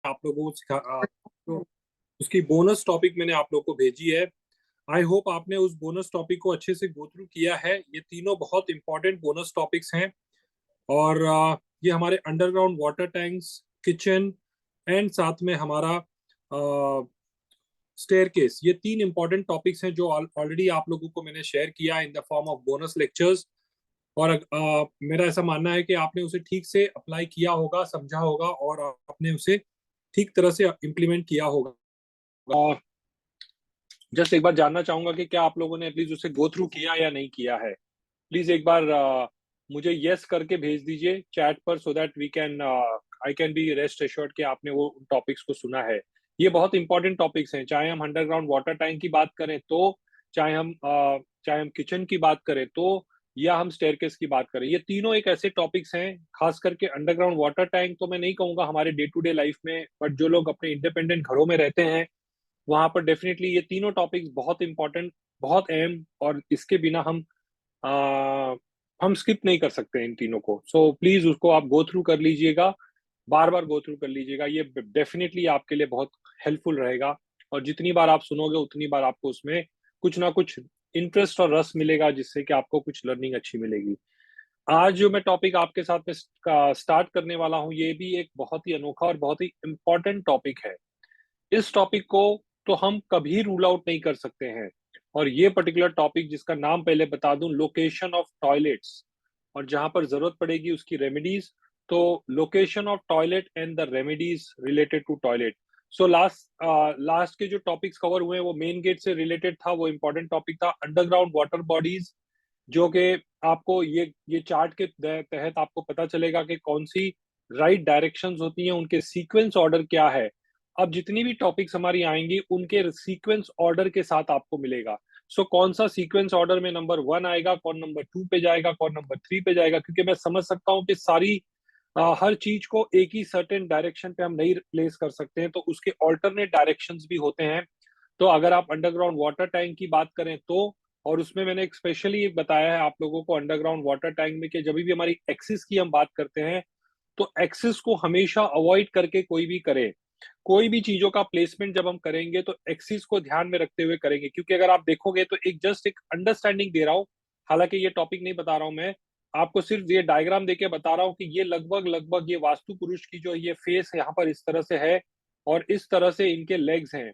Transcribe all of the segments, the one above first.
आप लोगों को तो उसकी बोनस टॉपिक मैंने आप लोगों को भेजी है। आई होप आपने उस बोनस टॉपिक को अच्छे से गो थ्रू किया है। ये तीनों बहुत इंपॉर्टेंट बोनस टॉपिक्स हैं और ये हमारे underground water tanks, kitchen and साथ में हमारा स्टेयरकेस, ये तीन इंपॉर्टेंट टॉपिक्स हैं जो ऑलरेडी आप लोगों को मैंने शेयर किया in the form of bonus lectures. और मेरा ऐसा मानना है कि आपने उसे ठीक से अप्लाई किया होगा, समझा होगा और आपने उसे ठीक तरह से इम्प्लीमेंट किया होगा। और जस्ट एक बार जानना चाहूंगा कि क्या आप लोगों ने एटलीस्ट उसे गो थ्रू किया या नहीं किया है। प्लीज एक बार मुझे यस करके भेज दीजिए चैट पर, so that we can I can be rest assured कि आपने वो टॉपिक्स को सुना है। ये बहुत इंपॉर्टेंट टॉपिक्स हैं, चाहे हम अंडरग्राउंड वाटर टैंक की बात करें तो, चाहे हम किचन की बात करें तो, या हम स्टेयरकेस की बात करें। ये तीनों एक ऐसे टॉपिक्स हैं, खास करके अंडरग्राउंड वाटर टैंक तो मैं नहीं कहूंगा हमारे डे टू डे लाइफ में, बट जो लोग अपने इंडिपेंडेंट घरों में रहते हैं वहां पर डेफिनेटली ये तीनों टॉपिक्स बहुत इंपॉर्टेंट, बहुत अहम, और इसके बिना हम स्किप नहीं कर सकते इन तीनों को। सो प्लीज उसको आप गो थ्रू कर लीजिएगा, बार बार गो थ्रू कर लीजिएगा। ये डेफिनेटली आपके लिए बहुत हेल्पफुल रहेगा, और जितनी बार आप सुनोगे उतनी बार आपको उसमें कुछ ना कुछ इंटरेस्ट और रस मिलेगा, जिससे कि आपको कुछ लर्निंग अच्छी मिलेगी। आज जो मैं टॉपिक आपके साथ में स्टार्ट करने वाला हूँ, ये भी एक बहुत ही अनोखा और बहुत ही इम्पोर्टेंट टॉपिक है। इस टॉपिक को तो हम कभी रूल आउट नहीं कर सकते हैं। और ये पर्टिकुलर टॉपिक, जिसका नाम पहले बता दूं, लोकेशन ऑफ टॉयलेट्स, और जहां पर जरूरत पड़ेगी उसकी रेमेडीज। तो location of toilet and the remedies related to toilet. So last के जो टॉपिक्स कवर हुए वो मेन गेट से रिलेटेड था, वो इंपॉर्टेंट टॉपिक था अंडरग्राउंड वाटर बॉडीज, जो कि आपको ये चार्ट के तहत आपको पता चलेगा कि कौन सी राइट डायरेक्शंस होती हैं, उनके सीक्वेंस ऑर्डर क्या है। अब जितनी भी टॉपिक्स हमारी आएंगी उनके सीक्वेंस ऑर्डर के साथ आपको मिलेगा। सो कौन सा सीक्वेंस ऑर्डर में नंबर 1 आएगा, कौन नंबर 2 पे जाएगा, कौन नंबर 3 पे जाएगा, क्योंकि मैं समझ सकता हूँ कि हर चीज को एक ही सर्टेन डायरेक्शन पे हम नहीं प्लेस कर सकते हैं, तो उसके ऑल्टरनेट डायरेक्शंस भी होते हैं। तो अगर आप अंडरग्राउंड वाटर टैंक की बात करें तो, और उसमें मैंने एक स्पेशली बताया है आप लोगों को अंडरग्राउंड वाटर टैंक में कि जब भी हमारी एक्सिस की हम बात करते हैं तो एक्सिस को हमेशा अवॉइड करके कोई भी करे। कोई भी चीजों का प्लेसमेंट जब हम करेंगे तो एक्सिस को ध्यान में रखते हुए करेंगे, क्योंकि अगर आप देखोगे तो एक अंडरस्टैंडिंग दे रहा हूँ, हालांकि ये टॉपिक नहीं बता रहा हूँ मैं आपको, सिर्फ ये डायग्राम देके बता रहा हूँ कि ये लगभग लगभग ये वास्तु पुरुष की जो ये फेस यहाँ पर इस तरह से है, और इस तरह से इनके लेग्स हैं।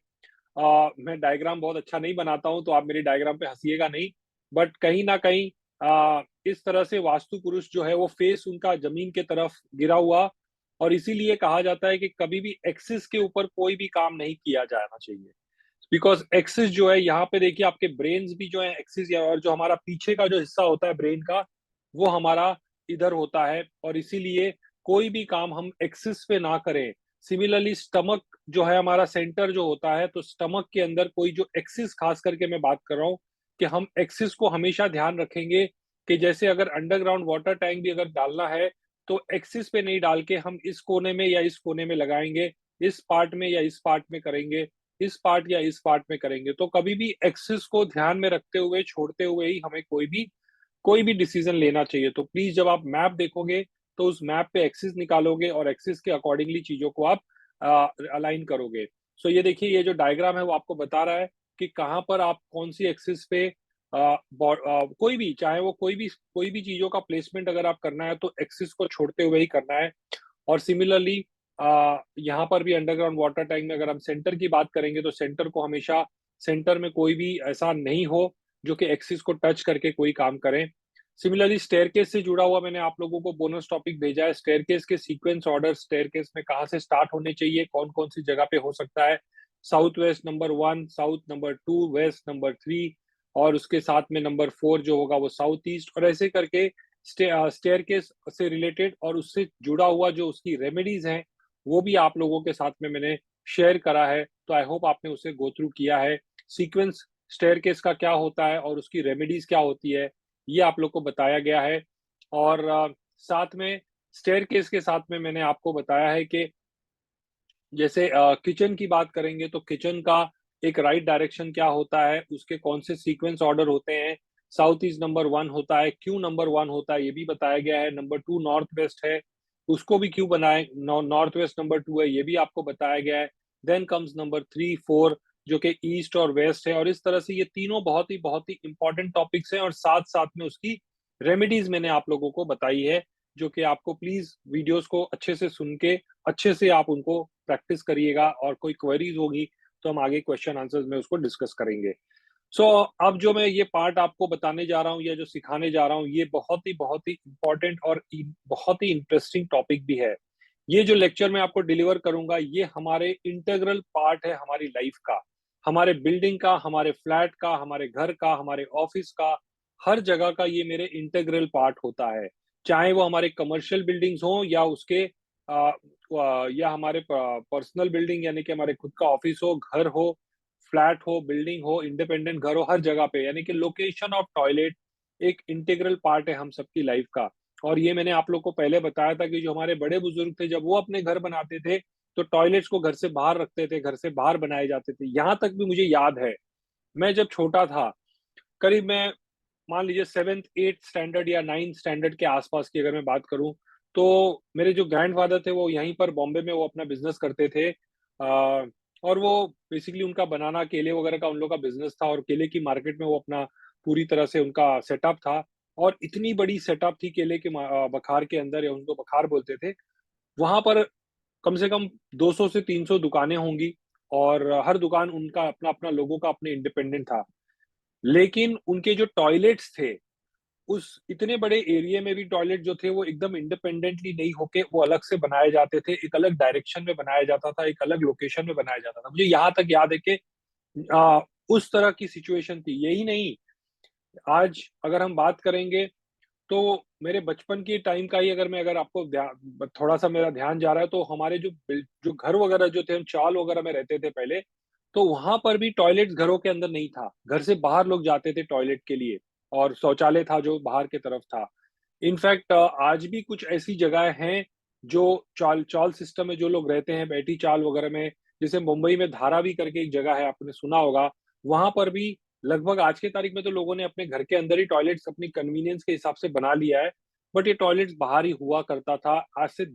मैं डायग्राम बहुत अच्छा नहीं बनाता हूं तो आप मेरी डायग्राम पे हंसिएगा नहीं, बट कहीं ना कहीं इस तरह से वास्तु पुरुष जो है वो फेस उनका जमीन के तरफ गिरा हुआ, और इसीलिए कहा जाता है कि कभी भी एक्सिस के ऊपर कोई भी काम नहीं किया जाना चाहिए। बिकॉज एक्सिस जो है यहाँ पे देखिए, आपके ब्रेन्स भी जो है एक्सिस, और जो हमारा पीछे का जो हिस्सा होता है ब्रेन का, वो हमारा इधर होता है, और इसीलिए कोई भी काम हम एक्सिस पे ना करें। सिमिलरली स्टमक जो है हमारा सेंटर जो होता है, तो स्टमक के अंदर कोई जो एक्सिस, खास करके मैं बात कर रहा हूँ कि हम एक्सिस को हमेशा ध्यान रखेंगे कि जैसे अगर अंडरग्राउंड वाटर टैंक भी अगर डालना है तो एक्सिस पे नहीं डाल के हम इस कोने में या इस कोने में लगाएंगे, इस पार्ट में या इस पार्ट में करेंगे, इस पार्ट या इस पार्ट में करेंगे। तो कभी भी एक्सिस को ध्यान में रखते हुए, छोड़ते हुए ही हमें कोई भी डिसीजन लेना चाहिए। तो प्लीज जब आप मैप देखोगे तो उस मैप पे एक्सिस निकालोगे और एक्सिस के अकॉर्डिंगली चीजों को आप अलाइन करोगे। सो ये देखिए, ये जो डायग्राम है वो आपको बता रहा है कि कहाँ पर आप कौन सी एक्सिस पे कोई भी, चाहे वो कोई भी चीजों का प्लेसमेंट अगर आप करना है तो एक्सिस को छोड़ते हुए ही करना है। और सिमिलरली यहाँ पर भी अंडरग्राउंड वाटर टैंक में अगर हम सेंटर की बात करेंगे तो सेंटर को हमेशा, सेंटर में कोई भी ऐसा नहीं हो जो कि एक्सिस को टच करके कोई काम करें। सिमिलरली स्टेयरकेस से जुड़ा हुआ मैंने आप लोगों को बोनस टॉपिक भेजा है, स्टेयरकेस के सीक्वेंस ऑर्डर, स्टेयरकेस में कहाँ से स्टार्ट होने चाहिए, कौन कौन सी जगह पे हो सकता है। South west number 1, south number 2, west number 3, और उसके साथ में नंबर 4 जो होगा वो साउथ ईस्ट, और ऐसे करके स्टेयरकेस से रिलेटेड और उससे जुड़ा हुआ जो उसकी रेमेडीज हैं वो भी आप लोगों के साथ में मैंने शेयर करा है। तो आई होप आपने उसे गो थ्रू किया है। सीक्वेंस स्टेयरकेस का क्या होता है और उसकी रेमेडीज क्या होती है, ये आप लोग को बताया गया है। और साथ में स्टेयरकेस के साथ में मैंने आपको बताया है कि जैसे किचन की बात करेंगे तो किचन का एक राइट डायरेक्शन क्या होता है, उसके कौन से सीक्वेंस ऑर्डर होते हैं। साउथ ईस्ट नंबर 1 होता है, क्यों नंबर 1 होता है ये भी बताया गया है। नंबर 2 नॉर्थ वेस्ट है, उसको भी क्यों बनाएं, नॉर्थ वेस्ट नंबर 2 है, ये भी आपको बताया गया है। देन कम्स नंबर 3, 4 जो कि ईस्ट और वेस्ट है, और इस तरह से ये तीनों बहुत ही इंपॉर्टेंट टॉपिक्स हैं, और साथ साथ में उसकी रेमेडीज मैंने आप लोगों को बताई है, जो कि आपको प्लीज वीडियोस को अच्छे से सुन के अच्छे से आप उनको प्रैक्टिस करिएगा, और कोई क्वेरीज होगी तो हम आगे क्वेश्चन आंसर्स में उसको डिस्कस करेंगे। सो अब जो मैं ये पार्ट आपको बताने जा रहा हूँ या जो सिखाने जा रहा हूँ, ये बहुत ही इंपॉर्टेंट और बहुत ही इंटरेस्टिंग टॉपिक भी है। ये जो लेक्चर मैं आपको डिलीवर करूंगा, ये हमारे इंटीग्रल पार्ट है हमारी लाइफ का, हमारे बिल्डिंग का, हमारे फ्लैट का, हमारे घर का, हमारे ऑफिस का, हर जगह का ये मेरे इंटीग्रल पार्ट होता है। चाहे वो हमारे कमर्शियल बिल्डिंग्स हो या उसके या हमारे पर्सनल बिल्डिंग यानी कि हमारे खुद का ऑफिस हो, घर हो, फ्लैट हो, बिल्डिंग हो, इंडिपेंडेंट घर हो, हर जगह पे यानी कि लोकेशन ऑफ टॉयलेट एक इंटीग्रल पार्ट है हम सबकी लाइफ का। और ये मैंने आप लोग को पहले बताया था कि जो हमारे बड़े बुजुर्ग थे, जब वो अपने घर बनाते थे तो टॉयलेट्स को घर से बाहर रखते थे, घर से बाहर बनाए जाते थे। यहाँ तक भी मुझे याद है, मैं जब छोटा था, करीब मैं मान लीजिए 7th 8th स्टैंडर्ड या 9th स्टैंडर्ड के आसपास की अगर मैं बात करूं, तो मेरे जो ग्रैंडफादर थे वो यहीं पर बॉम्बे में वो अपना बिजनेस करते थे। और वो बेसिकली उनका बनाना केले वगैरह का उन लोग का बिजनेस था, और केले की मार्केट में वो अपना पूरी तरह से उनका सेटअप था। और इतनी बड़ी सेटअप थी केले के बखार के अंदर, या उनको बखार बोलते थे। वहां पर कम से कम 200 से 300 दुकानें होंगी, और हर दुकान उनका अपना अपना लोगों का अपने इंडिपेंडेंट था। लेकिन उनके जो टॉयलेट्स थे, उस इतने बड़े एरिया में भी टॉयलेट जो थे वो एकदम इंडिपेंडेंटली नहीं होके वो अलग से बनाए जाते थे, एक अलग डायरेक्शन में बनाया जाता था, एक अलग लोकेशन में बनाया जाता था। मुझे यहाँ तक याद है कि आ, उस तरह की सिचुएशन थी। यही नहीं, आज अगर हम बात करेंगे तो मेरे बचपन के टाइम का ही अगर आपको थोड़ा सा मेरा ध्यान जा रहा है, तो हमारे जो घर वगैरह जो थे, हम चाल वगैरह में रहते थे पहले, तो वहां पर भी टॉयलेट घरों के अंदर नहीं था, घर से बाहर लोग जाते थे टॉयलेट के लिए, और शौचालय था जो बाहर की तरफ था। इनफैक्ट आज भी कुछ ऐसी जगह हैं जो चाल चाल सिस्टम में जो लोग रहते हैं, बैठी चाल वगैरह में, जैसे मुंबई में धारावी करके एक जगह है, आपने सुना होगा। वहां पर भी लगभग आज के तारीख में तो लोगों ने अपने घर के अंदर ही टॉयलेट्स अपनी कन्वीनियंस के हिसाब से बना लिया है। बट ये टॉयलेट्स बाहर ही हुआ करता था, आज से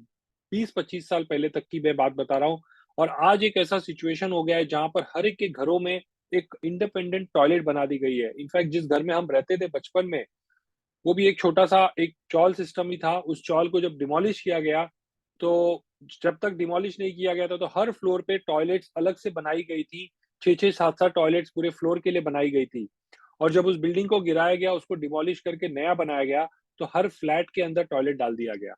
20-25 साल पहले तक की मैं बात बता रहा हूँ। और आज एक ऐसा सिचुएशन हो गया है जहां पर हर एक के घरों में एक इंडिपेंडेंट टॉयलेट बना दी गई है। इनफैक्ट जिस घर में हम रहते थे बचपन में, वो भी एक छोटा सा एक चॉल सिस्टम ही था। उस चॉल को जब डिमोलिश किया गया, तो जब तक डिमोलिश नहीं किया गया था, तो हर फ्लोर पे टॉयलेट्स अलग से बनाई गई थी। 6-6 7-7 टॉयलेट्स पूरे फ्लोर के लिए बनाई गई थी। और जब उस बिल्डिंग को गिराया गया, उसको डिमोलिश करके नया बनाया गया, तो हर फ्लैट के अंदर टॉयलेट डाल दिया गया।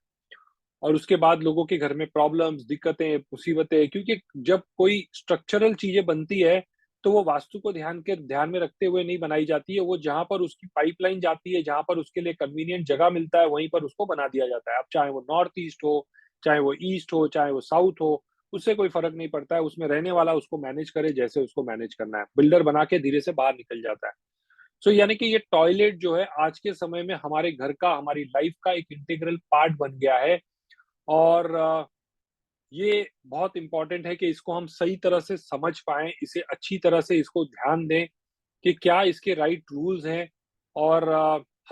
और उसके बाद लोगों के घर में प्रॉब्लम्स, दिक्कतें, मुसीबतें, क्योंकि जब कोई स्ट्रक्चरल चीजें बनती है, तो वो वास्तु को ध्यान में रखते हुए नहीं बनाई जाती है। वो जहां पर उसकी पाइपलाइन जाती है, जहां पर उसके लिए कन्वीनियंट जगह मिलता है, वहीं पर उसको बना दिया जाता है। अब चाहे वो नॉर्थ ईस्ट हो, चाहे वो ईस्ट हो, चाहे वो साउथ हो, उससे कोई फर्क नहीं पड़ता है। उसमें रहने वाला उसको मैनेज करे जैसे उसको मैनेज करना है, बिल्डर बना के धीरे से बाहर निकल जाता है। सो यानी कि ये टॉयलेट जो है आज के समय में हमारे घर का, हमारी लाइफ का एक इंटीग्रल पार्ट बन गया है। और ये बहुत इम्पोर्टेंट है कि इसको हम सही तरह से समझ पाएँ, इसे अच्छी तरह से इसको ध्यान दें कि क्या इसके राइट रूल्स हैं। और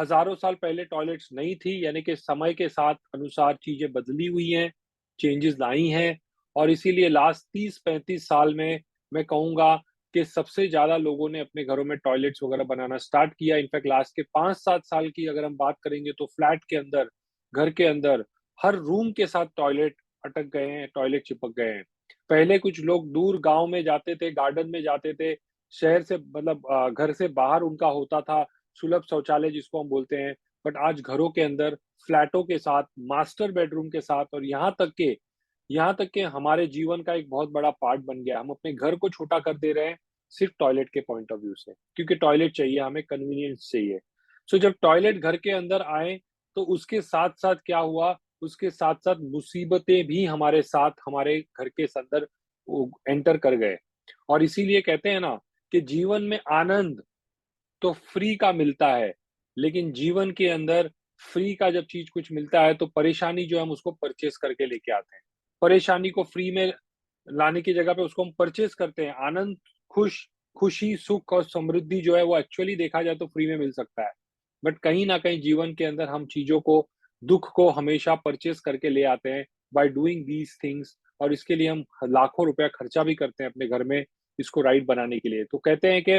हज़ारों साल पहले टॉयलेट्स नहीं थी, यानी कि समय के साथ अनुसार चीज़ें बदली हुई हैं, चेंजेज़ लाई हैं, और इसीलिए लास्ट 30-35 साल में मैं कहूँगा कि सबसे ज़्यादा लोगों ने अपने घरों में टॉयलेट्स वगैरह बनाना स्टार्ट किया। इनफैक्ट लास्ट के 5-7 साल की अगर हम बात करेंगे, तो फ्लैट के अंदर, घर के अंदर, हर रूम के साथ टॉयलेट अटक गए हैं, टॉयलेट चिपक गए हैं। पहले कुछ लोग दूर गाँव में जाते थे, गार्डन में जाते थे, शहर से मतलब घर से बाहर उनका होता था सुलभ शौचालय जिसको हम बोलते हैं। बट आज घरों के अंदर, फ्लैटों के साथ, मास्टर बेडरूम के साथ, और यहाँ तक के हमारे जीवन का एक बहुत बड़ा पार्ट बन गया। हम अपने घर को छोटा कर दे रहे हैं सिर्फ टॉयलेट के पॉइंट ऑफ व्यू से, क्योंकि टॉयलेट चाहिए हमें, कन्वीनियंस चाहिए। सो जब टॉयलेट घर के अंदर आए, तो उसके साथ साथ क्या हुआ, उसके साथ साथ मुसीबतें भी हमारे साथ हमारे घर के अंदर एंटर कर गए। और इसीलिए कहते हैं ना कि जीवन में आनंद तो फ्री का मिलता है, लेकिन जीवन के अंदर फ्री का जब चीज कुछ मिलता है, तो परेशानी जो है हम उसको परचेस करके लेके आते हैं। परेशानी को फ्री में लाने की जगह पे उसको हम परचेस करते हैं। आनंद, खुशी, सुख और समृद्धि जो है वो एक्चुअली देखा जाए तो फ्री में मिल सकता है। बट कहीं न कहीं जीवन के अंदर हम चीज़ों को दुख को हमेशा परचेज करके ले आते हैं बाय डूइंग दीज थिंग्स, और इसके लिए हम लाखों रुपया खर्चा भी करते हैं अपने घर में इसको राइट बनाने के लिए। तो कहते हैं कि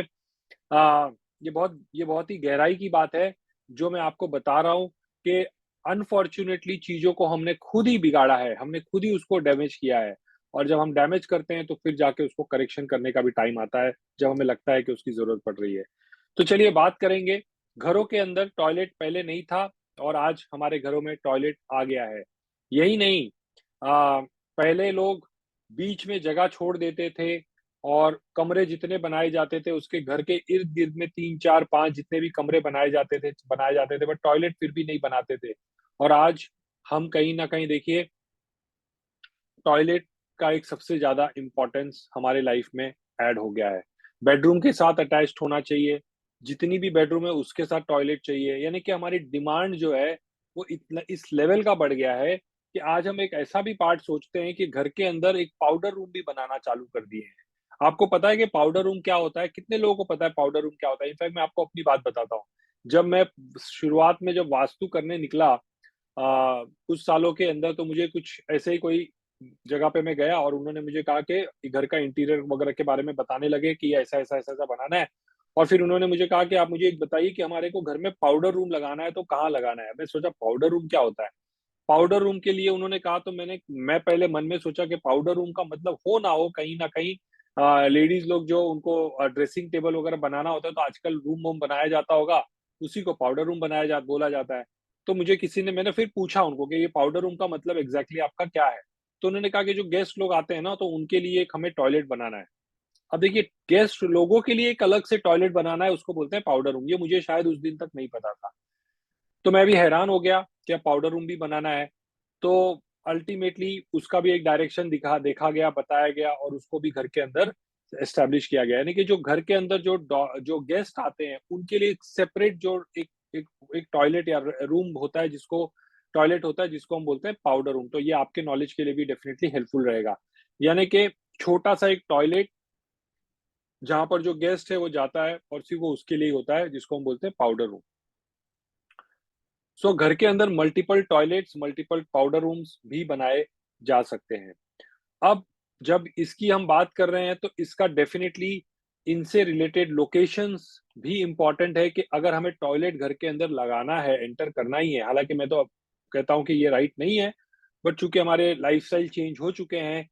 ये बहुत ही गहराई की बात है जो मैं आपको बता रहा हूँ कि अनफॉर्चुनेटली चीज़ों को हमने खुद ही बिगाड़ा है, हमने खुद ही उसको डैमेज किया है, और जब हम डैमेज करते हैं तो फिर जाके उसको करेक्शन करने का भी टाइम आता है, जब हमें लगता है कि उसकी ज़रूरत पड़ रही है। तो चलिए बात करेंगे, घरों के अंदर टॉयलेट पहले नहीं था और आज हमारे घरों में टॉयलेट आ गया है। यही नहीं, पहले लोग बीच में जगह छोड़ देते थे और कमरे जितने बनाए जाते थे उसके घर के इर्द-गिर्द में 3, 4, 5 जितने भी कमरे बनाए जाते थे बट टॉयलेट फिर भी नहीं बनाते थे। और आज हम कहीं न कहीं देखिए टॉयलेट का एक सबसे ज़्यादा इम्पोर्टेंस हमारे लाइफ में ऐड हो गया है। बेडरूम के साथ अटैच्ड होना चाहिए, जितनी भी बेडरूम है उसके साथ टॉयलेट चाहिए, यानी कि हमारी डिमांड जो है वो इतना इस लेवल का बढ़ गया है कि आज हम एक ऐसा भी पार्ट सोचते हैं कि घर के अंदर एक पाउडर रूम भी बनाना चालू कर दिए हैं। आपको पता है कि पाउडर रूम क्या होता है? कितने लोगों को पता है पाउडर रूम क्या होता है? इनफैक्ट मैं आपको अपनी बात बताता हूँ। जब मैं शुरुआत में जब वास्तु करने निकला कुछ सालों के अंदर, तो मुझे कुछ ऐसे ही कोई जगह पे मैं गया और उन्होंने मुझे कहा कि घर का इंटीरियर वगैरह के बारे में बताने लगे कि ऐसा-ऐसा बनाना है। और फिर उन्होंने मुझे कहा कि आप मुझे एक बताइए कि हमारे को घर में पाउडर रूम लगाना है तो कहाँ लगाना है? मैं सोचा पाउडर रूम क्या होता है? पाउडर रूम के लिए उन्होंने कहा तो मैं पहले मन में सोचा कि पाउडर रूम का मतलब हो ना हो कहीं न कहीं लेडीज़ लोग जो उनको ड्रेसिंग टेबल वगैरह बनाना होता है तो आजकल रूम-वूम बनाया जाता होगा, उसी को पाउडर रूम बोला जाता है। तो मुझे किसी ने मैंने फिर पूछा उनको कि ये पाउडर रूम का मतलब एग्ज़ैक्टली आपका क्या है? तो उन्होंने कहा कि जो गेस्ट लोग आते हैं ना, तो उनके लिए एक हमें टॉयलेट बनाना है। अब देखिए गेस्ट लोगों के लिए एक अलग से टॉयलेट बनाना है, उसको बोलते हैं पाउडर रूम। ये मुझे शायद उस दिन तक नहीं पता था। तो मैं भी हैरान हो गया कि अब पाउडर रूम भी बनाना है। तो अल्टीमेटली उसका भी एक डायरेक्शन देखा गया, बताया गया और उसको भी घर के अंदर एस्टेब्लिश किया गया। यानी कि जो घर के अंदर जो गेस्ट आते हैं, उनके लिए एक सेपरेट जो एक एक एक टॉयलेट या र रूम होता है जिसको टॉयलेट होता है जिसको हम बोलते हैं पाउडर रूम। तो ये आपके नॉलेज के लिए भी डेफिनिटली हेल्पफुल रहेगा। यानी कि छोटा-सा एक टॉयलेट जहाँ पर जो गेस्ट है वो जाता है और सिर्फ़ वो उसके लिए ही होता है जिसको हम बोलते हैं पाउडर रूम। सो घर के अंदर multiple toilets, multiple powder rooms भी बनाए जा सकते हैं। अब जब इसकी हम बात कर रहे हैं तो इसका डेफ़िनेटली इनसे रिलेटेड लोकेशंस भी इम्पोर्टेंट है कि अगर हमें टॉयलेट घर के अंदर लगाना है, एंटर करना ही है, हालाँकि मैं तो कहता हूँ कि ये राइट नहीं है, बट चूँकि हमारे लाइफ़स्टाइल चेंज हो चुके हैं,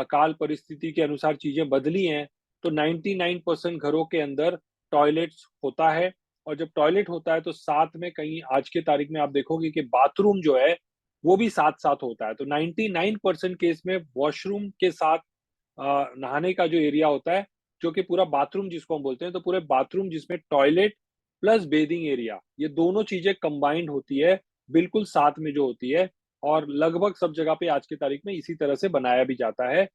काल परिस्थिति के अनुसार चीज़ें बदली हैं, तो 99% घरों के अंदर टॉयलेट्स होता है। और जब टॉयलेट होता है तो साथ में कहीं आज के तारीख में आप देखोगे कि बाथरूम जो है, वो भी साथ-साथ होता है। तो 99% केस में वॉशरूम के साथ नहाने का जो एरिया होता है, जो कि पूरा बाथरूम जिसको हम बोलते हैं, तो पूरे बाथरूम जिसमें टॉयलेट प्लस बेथिंग एरिया, ये दोनों चीज़ें कंबाइंड होती है, बिल्कुल साथ में जो होती है, और लगभग सब जगह पे आज की तारीख में इसी तरह से बनाया भी जाता है।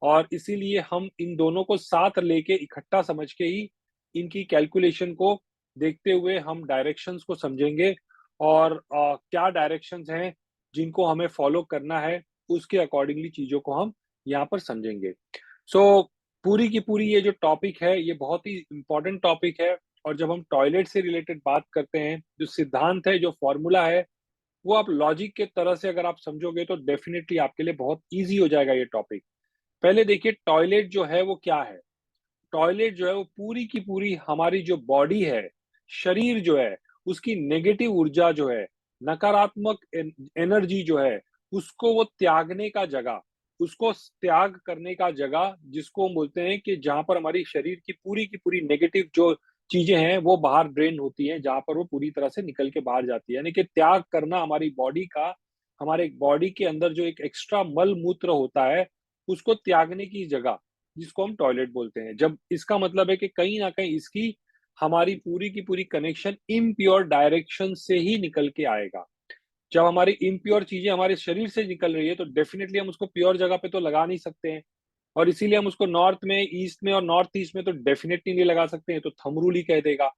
और इसीलिए हम इन दोनों को साथ लेके इकट्ठा समझ के ही इनकी कैलकुलेशन को देखते हुए हम डायरेक्शंस को समझेंगे और क्या डायरेक्शंस हैं जिनको हमें फॉलो करना है, उसके अकॉर्डिंगली चीज़ों को हम यहाँ पर समझेंगे। सो पूरी की पूरी ये जो टॉपिक है, ये बहुत ही इम्पोर्टेंट टॉपिक है, और जब हम टॉयलेट से रिलेटेड बात करते हैं, जो सिद्धांत है, जो फ़ॉर्मूला है, वो आप लॉजिक के तरह से अगर आप समझोगे तो डेफ़िनिटली आपके लिए बहुत ईज़ी हो जाएगा ये टॉपिक। पहले देखिए टॉयलेट जो है वो क्या है? टॉयलेट जो है वो पूरी की पूरी हमारी जो बॉडी है, शरीर जो है, उसकी नेगेटिव ऊर्जा जो है, नकारात्मक एनर्जी जो है, उसको वो त्यागने का जगह, उसको त्याग करने का जगह जिसको हम बोलते हैं कि जहाँ पर हमारी शरीर की पूरी नेगेटिव जो चीज़ें हैं, वो बाहर ड्रेन होती हैं, जहाँ पर वो पूरी तरह से निकल के बाहर जाती है। यानी कि त्याग करना हमारी बॉडी का, हमारे बॉडी के अंदर जो एक एक्स्ट्रा मल-मूत्र होता है, उसको त्यागने की जगह, जिसको हम टॉयलेट बोलते हैं। जब इसका मतलब है कि कहीं न कहीं इसकी हमारी पूरी की पूरी कनेक्शन इम्प्योर डायरेक्शन से ही निकल के आएगा। जब हमारी इम्प्योर चीज़ें हमारे शरीर से निकल रही है, तो डेफ़िनिटली हम उसको प्योर जगह पे तो लगा नहीं सकते हैं, और इसीलिए हम उसको नॉर्थ में, ईस्ट में और नॉर्थ ईस्ट में तो डेफ़िनिटली नहीं लगा सकते हैं, तो थंब रूल ही कह देगा।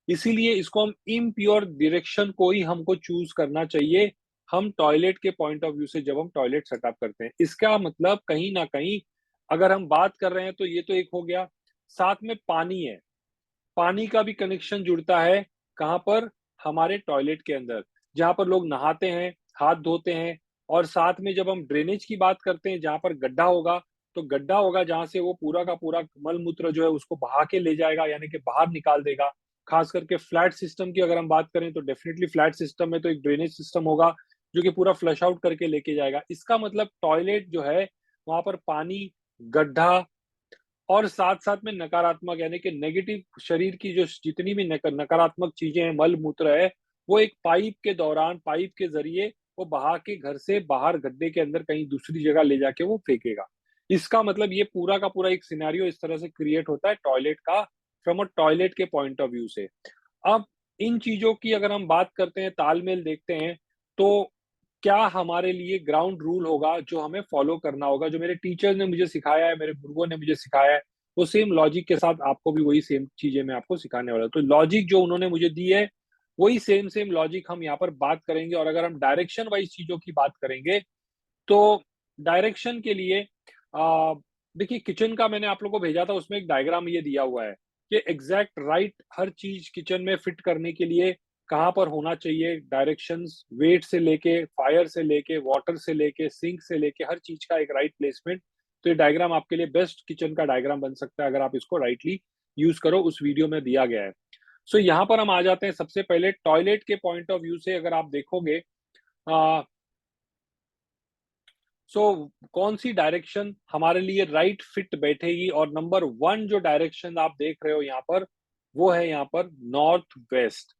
इसीलिए इसको हम इम्प्योर डायरेक्शन को ही हमको चूज़ करना चाहिए, हम टॉयलेट के पॉइंट ऑफ व्यू से जब हम टॉयलेट सेटअप करते हैं। इसका मतलब कहीं न कहीं अगर हम बात कर रहे हैं तो ये तो एक हो गया, साथ में पानी है। पानी का भी कनेक्शन जुड़ता है, कहाँ पर? हमारे टॉयलेट के अंदर। जहाँ पर लोग नहाते हैं, हाथ धोते हैं, और साथ में जब हम ड्रेनेज की बात करते हैं, जहाँ पर गड्ढा होगा, तो गड्ढा होगा जहाँ से वो पूरा का पूरा मल-मूत्र जो है उसको बहा के ले जाएगा, यानी कि बाहर निकाल देगा। खास करके फ्लैट सिस्टम की अगर हम बात करें तो डेफिनिटली फ्लैट सिस्टम में तो एक ड्रेनेज सिस्टम होगा, जो कि पूरा फ्लश आउट करके लेके जाएगा। इसका मतलब टॉयलेट जो है, वहाँ पर पानी, गड्ढा और साथ-साथ में नकारात्मक, यानी कि नेगेटिव शरीर की जो जितनी भी नकारात्मक चीज़ें हैं, मल-मूत्र है, वो एक पाइप के दौरान, पाइप के ज़रिए वो बहा के घर से बाहर गड्ढे के अंदर कहीं दूसरी जगह ले जाके वो फेंकेगा। इसका मतलब ये पूरा का पूरा एक सिनेरियो इस तरह से क्रिएट होता है टॉयलेट का, फ्रॉम अ टॉयलेट के पॉइंट ऑफ व्यू से। अब इन चीज़ों की अगर हम बात करते हैं, तालमेल देखते हैं, तो क्या हमारे लिए ग्राउंड रूल होगा जो हमें फॉलो करना होगा, जो मेरे टीचर ने मुझे सिखाया है, मेरे गुरुओं ने मुझे सिखाया है, वो सेम लॉजिक के साथ आपको भी वही सेम चीज़ें मैं आपको सिखाने वाला हूँ। तो लॉजिक जो उन्होंने मुझे दी है, वही सेम लॉजिक हम यहाँ पर बात करेंगे, और अगर हम डायरेक्शन वाइज़ चीज़ों की बात करेंगे, तो डायरेक्शन के लिए देखिए, किचन का मैंने आप लोगों को भेजा था, उसमें एक डायग्राम ये दिया हुआ है कि एग्ज़ैक्ट राइट हर चीज़ किचन में फिट करने के लिए कहाँ पर होना चाहिए, डायरेक्शंस, वेट से लेके, फायर से लेके, वाटर से लेके, सिंक से लेके, हर चीज़ का एक राइट प्लेसमेंट। तो ये डायग्राम आपके लिए बेस्ट किचन का डायग्राम बन सकता है, अगर आप इसको राइटली यूज़ करो, उस वीडियो में दिया गया है। सो यहाँ पर हम आ जाते हैं सबसे पहले टॉयलेट के पॉइंट ऑफ व्यू से, अगर आप देखोगे अ, सो कौन सी डायरेक्शन हमारे लिए राइट फिट बैठेगी, और नंबर 1 जो डायरेक्शन आप देख रहे हो यहाँ पर, वो है यहाँ पर नॉर्थ वेस्ट।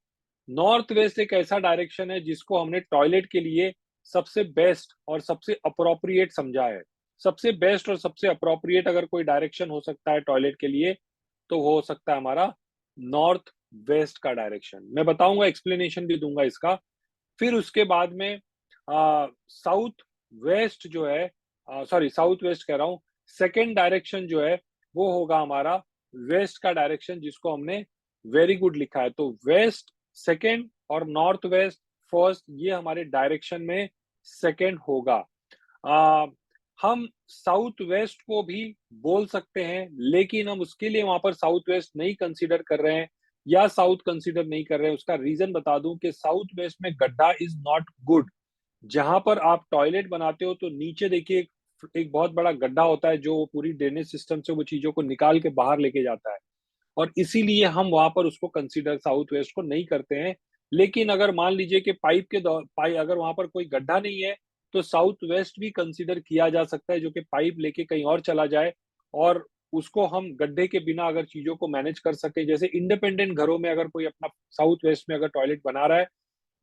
नॉर्थ वेस्ट एक ऐसा डायरेक्शन है जिसको हमने टॉयलेट के लिए सबसे बेस्ट और सबसे अप्रोप्रिएट समझा है। सबसे बेस्ट और सबसे अप्रोप्रिएट अगर कोई डायरेक्शन हो सकता है टॉयलेट के लिए, तो वो हो सकता है हमारा नॉर्थ वेस्ट का डायरेक्शन। मैं बताऊंगा, एक्सप्लेनेशन भी दूंगा इसका। फिर उसके बाद में साउथ वेस्ट जो है, सॉरी साउथ वेस्ट कह रहा हूँ, सेकंड डायरेक्शन जो है वो होगा हमारा वेस्ट का डायरेक्शन, जिसको हमने वेरी गुड लिखा है। तो वेस्ट सेकंड और नॉर्थ वेस्ट फर्स्ट, ये हमारे डायरेक्शन में सेकंड होगा। अ, हम साउथ वेस्ट को भी बोल सकते हैं, लेकिन हम उसके लिए वहां पर साउथ वेस्ट नहीं कंसीडर कर रहे हैं, या साउथ कंसीडर नहीं कर रहे हैं। उसका रीजन बता दूं कि साउथ वेस्ट में गड्ढा इज नॉट गुड। जहां पर आप टॉयलेट बनाते हो, तो नीचे देखिए एक बहुत बड़ा गड्ढा होता है, जो पूरी ड्रेनेज सिस्टम से वो चीजों को निकाल के बाहर लेके जाता है, और इसीलिए हम वहां पर उसको कंसीडर साउथ वेस्ट को नहीं करते हैं। लेकिन अगर मान लीजिए कि पाइप अगर वहां पर कोई गड्ढा नहीं है, तो साउथ वेस्ट भी कंसीडर किया जा सकता है, जो कि पाइप लेके कहीं और चला जाए, और उसको हम गड्ढे के बिना अगर चीजों को मैनेज कर सके। जैसे इंडिपेंडेंट घरों में अगर कोई अपना साउथ वेस्ट में अगर टॉयलेट बना रहा है,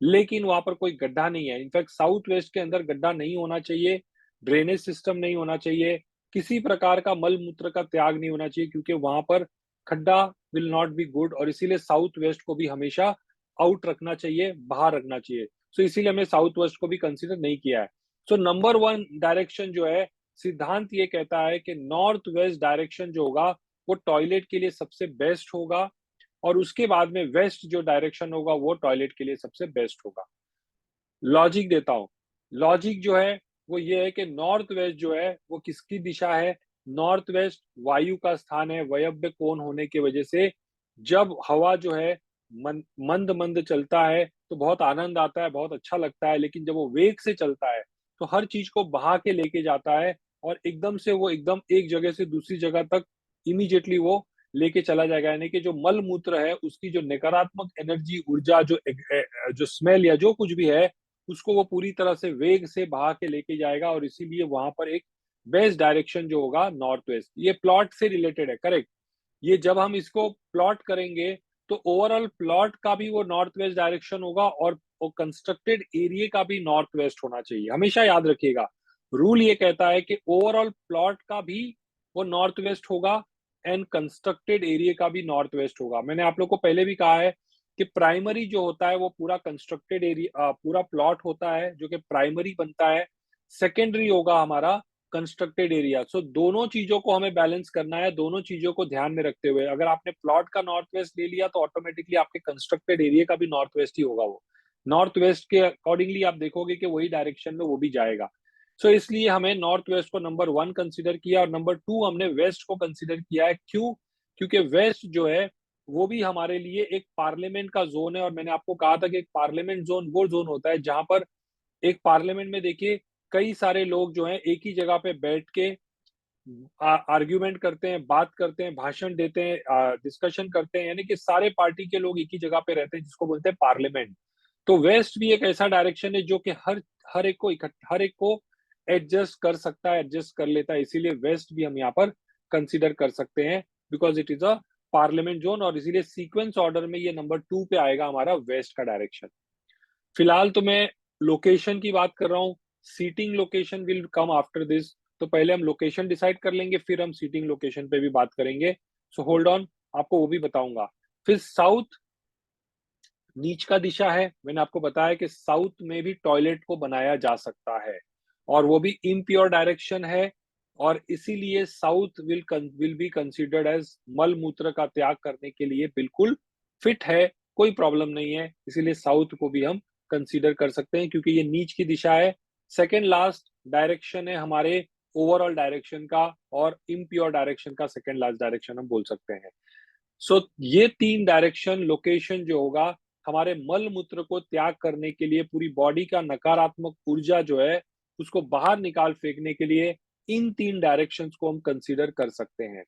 लेकिन वहां पर कोई गड्ढा नहीं है, इनफैक्ट साउथ वेस्ट के अंदर गड्ढा नहीं होना चाहिए, ड्रेनेज सिस्टम नहीं होना चाहिए, किसी प्रकार का मल मूत्र का त्याग नहीं होना चाहिए, क्योंकि वहां पर खड्डा विल नॉट बी गुड, और इसीलिए साउथ वेस्ट को भी हमेशा आउट रखना चाहिए, बाहर रखना चाहिए। सो इसीलिए हमने साउथ वेस्ट को भी कंसीडर नहीं किया है। सो नंबर 1 डायरेक्शन जो है, सिद्धांत ये कहता है कि नॉर्थ वेस्ट डायरेक्शन जो होगा, वो टॉयलेट के लिए सबसे बेस्ट होगा, और उसके बाद में वेस्ट जो डायरेक्शन होगा, वो टॉयलेट के लिए सबसे बेस्ट होगा। लॉजिक देता हूँ। लॉजिक जो है वो ये है कि नॉर्थ वेस्ट जो है वो किसकी दिशा है? नॉर्थ वेस्ट वायु का स्थान है, वायव्य कोण होने की वजह से जब हवा जो है मंद-मंद चलता है, तो बहुत आनंद आता है, बहुत अच्छा लगता है, लेकिन जब वो वेग से चलता है, तो हर चीज़ को बहा के लेके जाता है, और एकदम से वो एकदम एक जगह से दूसरी जगह तक इमीडिएटली वो लेके चला जाएगा। यानी कि जो मल-मूत्र है, उसकी जो नकारात्मक एनर्जी, ऊर्जा, जो स्मेल या जो कुछ भी है, उसको वो पूरी तरह से वेग से बहा के लेके जाएगा, और इसीलिए वहां पर एक बेस्ट डायरेक्शन जो होगा नॉर्थ वेस्ट। ये प्लॉट से रिलेटेड है, करेक्ट। ये जब हम इसको प्लॉट करेंगे, तो ओवरऑल प्लॉट का भी वो नॉर्थ वेस्ट डायरेक्शन होगा, और वो कंस्ट्रक्टेड एरिया का भी नॉर्थ वेस्ट होना चाहिए। हमेशा याद रखिएगा, रूल ये कहता है कि ओवरऑल प्लॉट का भी वो नॉर्थ वेस्ट होगा, एंड कंस्ट्रक्टेड एरिया का भी नॉर्थ वेस्ट होगा। मैंने आप लोग को पहले भी कहा है कि प्राइमरी जो होता है वो पूरा कंस्ट्रक्टेड एरिया, पूरा प्लॉट होता है जो कि प्राइमरी बनता है। सेकेंडरी होगा हमारा कंस्ट्रक्टेड एरिया। सो दोनों चीजों को हमें बैलेंस करना है, दोनों चीजों को ध्यान में रखते हुए। अगर आपने प्लॉट का नॉर्थ वेस्ट ले लिया, तो ऑटोमेटिकली आपके कंस्ट्रक्टेड एरिया का भी नॉर्थ वेस्ट ही होगा। वो नॉर्थ वेस्ट के अकॉर्डिंगली आप देखोगे कि वही डायरेक्शन में वो भी जाएगा। सो इसलिए हमें नॉर्थ वेस्ट को नंबर 1 कंसिडर किया, और नंबर 2 हमने वेस्ट को कंसिडर किया है। क्यों? क्योंकि वेस्ट जो है वो भी हमारे लिए एक पार्लियामेंट का जोन है। और मैंने आपको कहा था कि एक पार्लियामेंट जोन वो जोन होता है जहां पर एक पार्लियामेंट में देखिए कई सारे लोग जो हैं एक ही जगह पे बैठ के आर्ग्यूमेंट करते हैं, बात करते हैं, भाषण देते हैं, डिस्कशन करते हैं, यानी कि सारे पार्टी के लोग एक ही जगह पे रहते हैं, जिसको बोलते हैं पार्लियामेंट। तो वेस्ट भी एक ऐसा डायरेक्शन है जो कि हर एक को एडजस्ट कर सकता है, एडजस्ट कर लेता है। इसीलिए वेस्ट भी हम यहाँ पर कंसिडर कर सकते हैं, because it is a parliament zone. और इसीलिए सीक्वेंस ऑर्डर में ये नंबर 2 पे आएगा हमारा वेस्ट का डायरेक्शन। फिलहाल तो मैं लोकेशन की बात कर रहा हूँ, seating location will come after this. तो पहले हम लोकेशन डिसाइड कर लेंगे, फिर हम सीटिंग लोकेशन पे भी बात करेंगे। सो होल्ड ऑन, आपको वो भी बताऊंगा। फिर साउथ नीच का दिशा है। मैंने आपको बताया कि साउथ में भी टॉयलेट को बनाया जा सकता है, और वो भी इम्प्योर डायरेक्शन है। और इसीलिए south will be considered as मल मूत्र का त्याग करने के लिए बिल्कुल फिट है, कोई प्रॉब्लम नहीं है। इसीलिए साउथ को भी हम कंसीडर कर सकते हैं, क्योंकि ये नीच की दिशा है। सेकेंड लास्ट डायरेक्शन है हमारे ओवरऑल डायरेक्शन का, और इम्प्योर डायरेक्शन का सेकेंड लास्ट डायरेक्शन हम बोल सकते हैं। सो ये 3 डायरेक्शन लोकेशन जो होगा हमारे मल मूत्र को त्याग करने के लिए, पूरी बॉडी का नकारात्मक ऊर्जा जो है उसको बाहर निकाल फेंकने के लिए, इन 3 डायरेक्शंस को हम कंसीडर कर सकते हैं।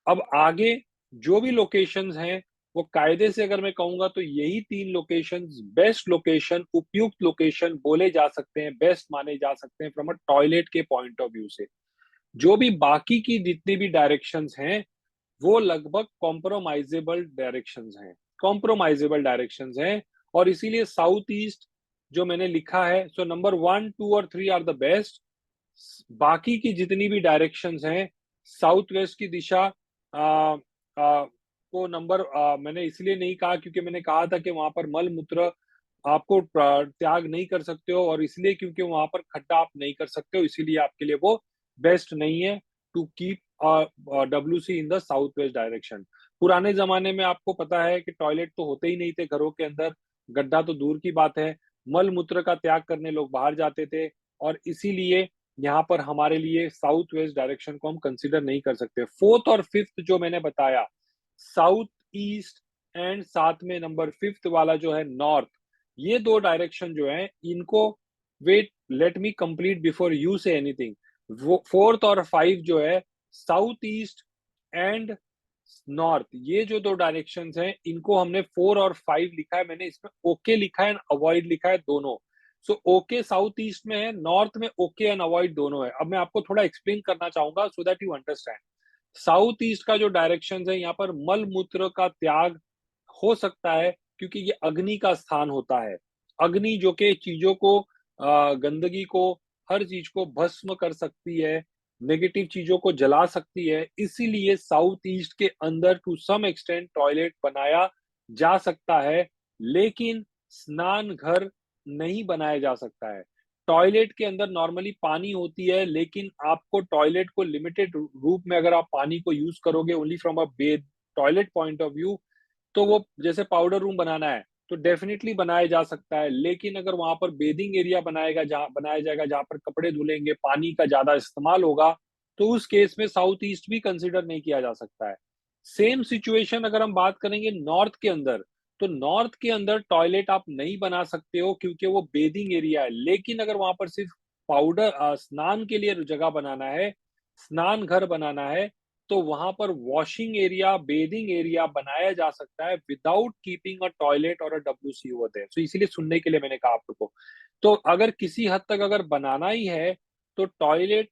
अब आगे जो भी लोकेशंस हैं, वो कायदे से अगर मैं कहूंगा तो यही 3 लोकेशंस बेस्ट लोकेशन, उपयुक्त लोकेशन बोले जा सकते हैं, बेस्ट माने जा सकते हैं फ्रॉम अ टॉयलेट के पॉइंट ऑफ व्यू से। जो भी बाकी की जितनी भी डायरेक्शंस हैं, वो लगभग कॉम्प्रोमाइजेबल डायरेक्शंस हैं। और इसीलिए साउथ ईस्ट जो मैंने लिखा है, सो नंबर 1, 2 और 3 आर द बेस्ट। बाकी की जितनी भी डायरेक्शंस हैं, साउथ वेस्ट की दिशा को नंबर मैंने इसलिए नहीं कहा क्योंकि मैंने कहा था कि वहां पर मल मूत्र आपको त्याग नहीं कर सकते हो, और इसलिए क्योंकि वहां पर खड्डा आप नहीं कर सकते हो, इसीलिए आपके लिए वो बेस्ट नहीं है to keep WC in the south west direction. पुराने जमाने में आपको पता है कि टॉयलेट तो होते ही नहीं थे घरों के अंदर, गड्ढा तो दूर की बात है। मल मूत्र का त्याग करने लोग बाहर जाते थे, और इसीलिए यहाँ पर हमारे लिए साउथ वेस्ट डायरेक्शन को हम कंसिडर नहीं कर सकते। फोर्थ और फिफ्थ जो मैंने बताया, साउथ ईस्ट एंड साथ में नंबर फिफ्थ वाला जो है नॉर्थ, ये 2 डायरेक्शन जो है इनको, wait let me complete before you say anything. वो फोर्थ और 5 जो है, साउथ ईस्ट एंड नॉर्थ, ये जो 2 डायरेक्शंस हैं इनको हमने 4 और 5 लिखा है। मैंने इसमें ओके लिखा है, अवॉइड लिखा है दोनों। सो ओके साउथ ईस्ट में है, नॉर्थ में ओके एंड अवॉइड दोनों है। अब मैं आपको थोड़ा एक्सप्लेन करना चाहूंगा so that you understand. South east का जो डायरेक्शन है, यहाँ पर मल मूत्र का त्याग हो सकता है, क्योंकि ये अग्नि का स्थान होता है। अग्नि जो कि चीजों को, गंदगी को, हर चीज को भस्म कर सकती है, नेगेटिव चीजों को जला सकती है। इसीलिए साउथ ईस्ट के अंदर टू सम एक्सटेंट टॉयलेट बनाया जा सकता है, लेकिन स्नान घर नहीं बनाया जा सकता है। टॉयलेट के अंदर नॉर्मली पानी होती है, लेकिन आपको टॉयलेट को लिमिटेड रूप में अगर आप पानी को यूज करोगे only from a bed toilet point of view, तो वो जैसे पाउडर रूम बनाना है तो डेफिनेटली बनाया जा सकता है। लेकिन अगर वहां पर बेदिंग एरिया बनाया जाएगा जहां पर कपड़े धुलेंगे, पानी का ज्यादा इस्तेमाल होगा, तो उस केस में साउथ ईस्ट भी कंसिडर नहीं किया जा सकता है। सेम सिचुएशन अगर हम बात करेंगे नॉर्थ के अंदर, तो नॉर्थ के अंदर टॉयलेट आप नहीं बना सकते हो क्योंकि वो बेदिंग एरिया है। लेकिन अगर वहां पर सिर्फ स्नान के लिए जगह बनाना है, स्नान घर बनाना है, तो वहां पर वॉशिंग एरिया, बेदिंग एरिया बनाया जा सकता है विदाउट कीपिंग अ टॉयलेट और अ WC ओवर देयर। सो इसीलिए सुनने के लिए मैंने कहा आप लोगों को। तो अगर किसी हद तक अगर बनाना ही है, तो टॉयलेट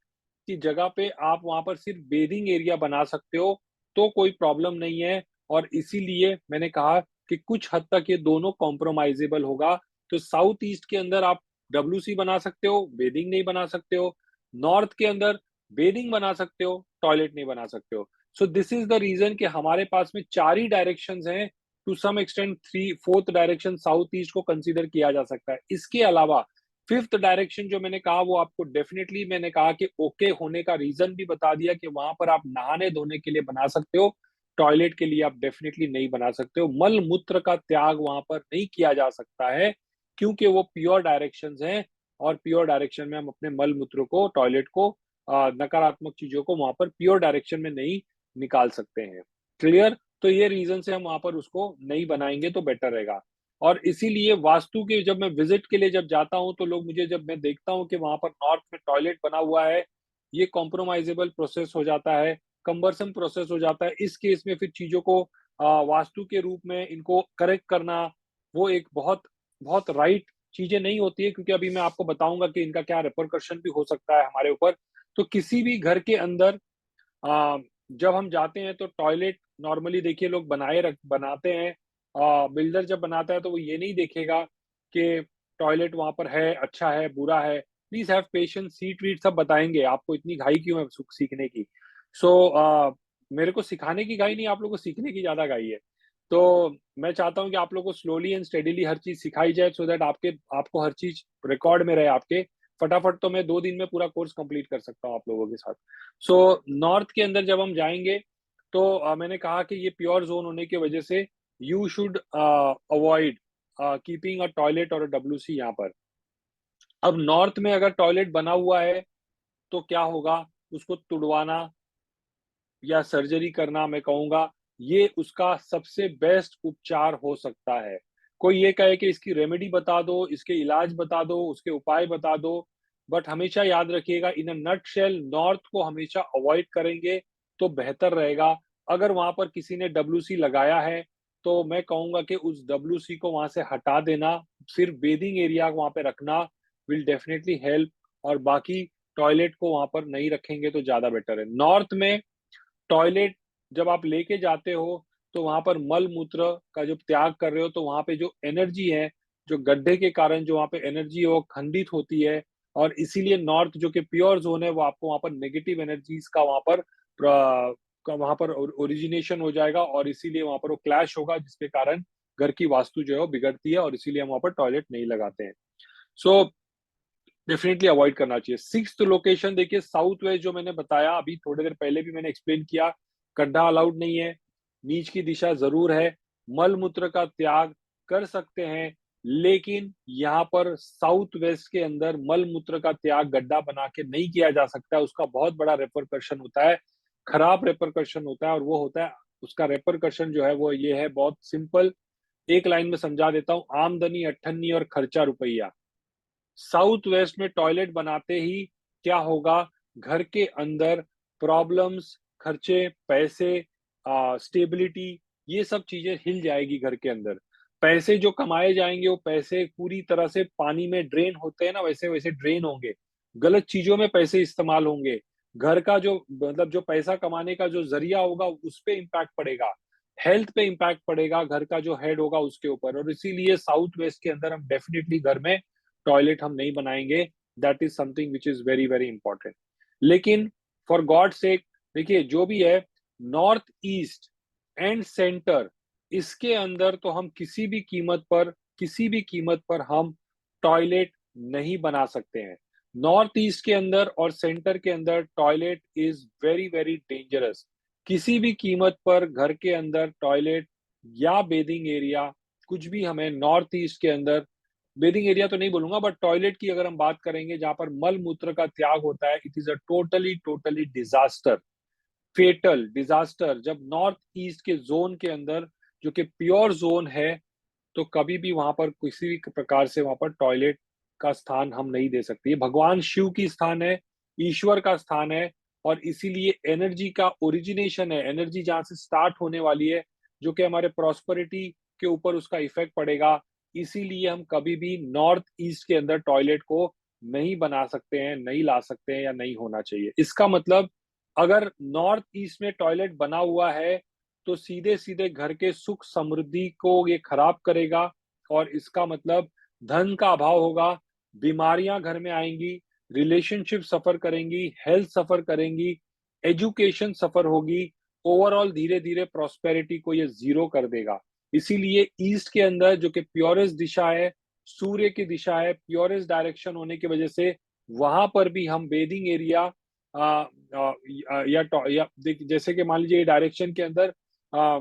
की जगह पे आप वहां पर सिर्फ बेदिंग एरिया बना सकते हो, तो कोई प्रॉब्लम नहीं है। और इसीलिए मैंने कहा कि कुछ हद तक ये दोनों कॉम्प्रोमाइजेबल होगा। तो साउथ ईस्ट के अंदर आप WC बना सकते हो, बेदिंग नहीं बना सकते हो। नॉर्थ के अंदर बेदिंग बना सकते हो, टॉयलेट नहीं बना सकते हो। So this is the reason कि हमारे पास में 4 ही डायरेक्शंस हैं। To some extent three fourth direction south east को कंसीडर किया जा सकता है। इसके अलावा फिफ्थ डायरेक्शन जो मैंने कहा वो आपको डेफिनेटली, मैंने कहा कि ओके होने का रीजन भी बता दिया कि वहां पर आप नहाने धोने के लिए बना सकते हो, टॉयलेट के लिए आप डेफिनेटली नहीं बना सकते हो। मल मूत्र का त्याग वहां पर नहीं किया जा सकता है, क्योंकि वो प्योर डायरेक्शंस हैं, और प्योर डायरेक्शन में हम अपने मल मूत्र को, टॉयलेट को, नकारात्मक चीजों को वहां पर प्योर डायरेक्शन में नहीं निकाल सकते हैं। क्लियर? तो ये रीज़न से हम वहाँ पर उसको नहीं बनाएँगे तो बेटर रहेगा। और इसीलिए वास्तु के जब मैं विज़िट के लिए जब जाता हूँ, तो लोग मुझे जब मैं देखता हूँ कि वहाँ पर नॉर्थ में टॉयलेट बना हुआ है, ये कॉम्प्रोमाइज़ेबल प्रोसेस हो जाता है, कम्बरसम प्रोसेस हो जाता है। इस केस में फिर चीज़ों को वास्तु के रूप में इनको करेक्ट करना, वो एक बहुत बहुत राइट चीज़ें नहीं होती है, क्योंकि अभी मैं आपको बताऊँगा कि इनका क्या रिपरकशन भी हो सकता है हमारे ऊपर। तो किसी भी घर के अंदर अ, जब हम जाते हैं तो टॉयलेट नॉर्मली देखिए लोग बनाते हैं। बिल्डर जब बनाता है तो वो ये नहीं देखेगा कि टॉयलेट वहाँ पर है, अच्छा है, बुरा है। प्लीज़ हैव पेशेंस, सीट-वीट सब बताएँगे, आपको इतनी घाई क्यों है सीखने की? सो मेरे को सिखाने की घाई नहीं, आप लोगों को सीखने की ज़्यादा घाई है। तो मैं चाहता हूँ कि आप लोगों को स्लोली एंड स्टेडीली हर चीज़ सिखाई जाए, सो दैट आपको हर चीज़ रिकॉर्ड में रहे आपके। फटाफट तो मैं 2 दिन में पूरा कोर्स कंप्लीट कर सकता हूँ आप लोगों के साथ। सो नॉर्थ के अंदर जब हम जाएँगे, तो मैंने कहा कि ये प्योर ज़ोन होने की वजह से you should avoid keeping a toilet और अ डब्ल्यूसी यहाँ पर। अब नॉर्थ में अगर टॉयलेट बना हुआ है, तो क्या होगा? उसको तुड़वाना या सर्जरी करना, मैं कहूँगा, ये उसका सबसे बेस्ट उपचार हो सकता है। कोई ये कहे कि इसकी रेमेडी बता दो, इसके इलाज बता दो, उसके उपाय बता दो, बट हमेशा याद रखिएगा, इन अ नटशेल नॉर्थ को हमेशा अवॉइड करेंगे तो बेहतर रहेगा। अगर वहाँ पर किसी ने डब्ल्यूसी लगाया है, तो मैं कहूँगा कि उस डब्ल्यूसी को वहाँ से हटा देना, सिर्फ़ बेथिंग एरिया वहाँ पे रखना विल डेफिनिटली हेल्प, और बाकी टॉयलेट को वहाँ पर नहीं रखेंगे तो ज़्यादा बेटर है। नॉर्थ में टॉयलेट जब आप लेके जाते हो, तो वहाँ पर मल-मूत्र का जब त्याग कर रहे हो, तो वहाँ पे जो एनर्जी है, जो गड्ढे के कारण जो वहाँ पे एनर्जी है, वो खंडित होती है, और इसीलिए नॉर्थ जो कि प्योर ज़ोन है, वो आपको वहाँ पर नेगेटिव एनर्जीज़ का वहाँ पर ओरिजिनेशन हो जाएगा, और इसीलिए वहाँ पर वो क्लैश होगा, जिसके कारण घर की वास्तु जो है वो बिगड़ती है, और इसीलिए हम वहाँ पर टॉयलेट नहीं लगाते हैं। सो डेफिनिटली अवॉइड करना चाहिए। 6th लोकेशन देखिए, साउथ वेस्ट जो मैंने बताया, अभी थोड़ी देर पहले भी मैंने एक्सप्लेन किया, गड्ढा अलाउड नहीं है, नीच की दिशा ज़रूर है, मल-मूत्र का त्याग कर सकते हैं, लेकिन यहाँ पर साउथ वेस्ट के अंदर मल-मूत्र का त्याग गड्ढा बना के नहीं किया जा सकता है, उसका बहुत बड़ा रिपरकशन होता है, खराब रिपरकशन होता है, और वो होता है, उसका रिपरकशन जो है वो ये है, बहुत सिंपल, एक लाइन में समझा देता हूँ, आमदनी अट्ठन्नी और खर्चा रुपया। साउथ वेस्ट में टॉयलेट बनाते ही क्या होगा, घर के अंदर प्रॉब्लम्स, खर्चे, पैसे, स्टेबिलिटी, ये सब चीजें हिल जाएगी घर के अंदर। पैसे जो कमाए जाएंगे, वो पैसे पूरी तरह से पानी में ड्रेन होते हैं ना, वैसे वैसे ड्रेन होंगे, गलत चीजों में पैसे इस्तेमाल होंगे, घर का जो मतलब जो पैसा कमाने का जो जरिया होगा उस पे इम्पैक्ट पड़ेगा, हेल्थ पे इम्पैक्ट पड़ेगा, घर का जो हेड होगा उसके ऊपर, और इसीलिए साउथ वेस्ट के अंदर हम डेफिनेटली घर में टॉयलेट हम नहीं बनाएँगे, that is something which is very, very important. लेकिन फॉर गॉड सेक, देखिए जो भी है, नॉर्थ ईस्ट एंड सेंटर, इसके अंदर तो हम किसी भी कीमत पर हम टॉयलेट नहीं बना सकते हैं। नॉर्थ ईस्ट के अंदर और सेंटर के अंदर toilet is very, very dangerous. किसी भी कीमत पर घर के अंदर टॉयलेट या बेथिंग एरिया, कुछ भी हमें नॉर्थ ईस्ट के अंदर, बेथिंग एरिया तो नहीं बोलूँगा, बट टॉयलेट की अगर हम बात करेंगे जहाँ पर मल-मूत्र का त्याग होता है, it is a totally, totally disaster, fatal disaster. जब नॉर्थ ईस्ट के ज़ोन के अंदर, जो कि प्योर ज़ोन है, तो कभी भी वहाँ पर किसी भी प्रकार से वहाँ पर टॉयलेट का स्थान हम नहीं दे सकते। ये भगवान शिव की स्थान है, ईश्वर का स्थान है, और इसीलिए एनर्जी का ओरिजिनेशन है, एनर्जी जहाँ से स्टार्ट होने वाली है, जो कि हमारे प्रॉस्पेरिटी के ऊपर उसका इफ़ेक्ट पड़ेगा। इसीलिए हम कभी भी नॉर्थ ईस्ट के अंदर टॉयलेट को नहीं बना सकते हैं, नहीं ला सकते हैं, या नहीं होना चाहिए। इसका मतलब, अगर नॉर्थ ईस्ट में टॉयलेट बना हुआ है, तो सीधे-सीधे घर के सुख समृद्धि को ये खराब करेगा, और इसका मतलब धन का अभाव होगा, बीमारियाँ घर में आएँगी, रिलेशनशिप सफ़र करेंगी, हेल्थ सफ़र करेंगी, एजुकेशन सफ़र होगी, ओवरऑल धीरे-धीरे प्रॉस्पेरिटी को ये ज़ीरो कर देगा। इसीलिए ईस्ट के अंदर जो कि प्योरेस्ट दिशा है, सूर्य की दिशा है, प्योरेस्ट डायरेक्शन होने की वजह से वहाँ पर भी हम बेथिंग एरिया या जैसे कि मान लीजिए डायरेक्शन के अंदर अ,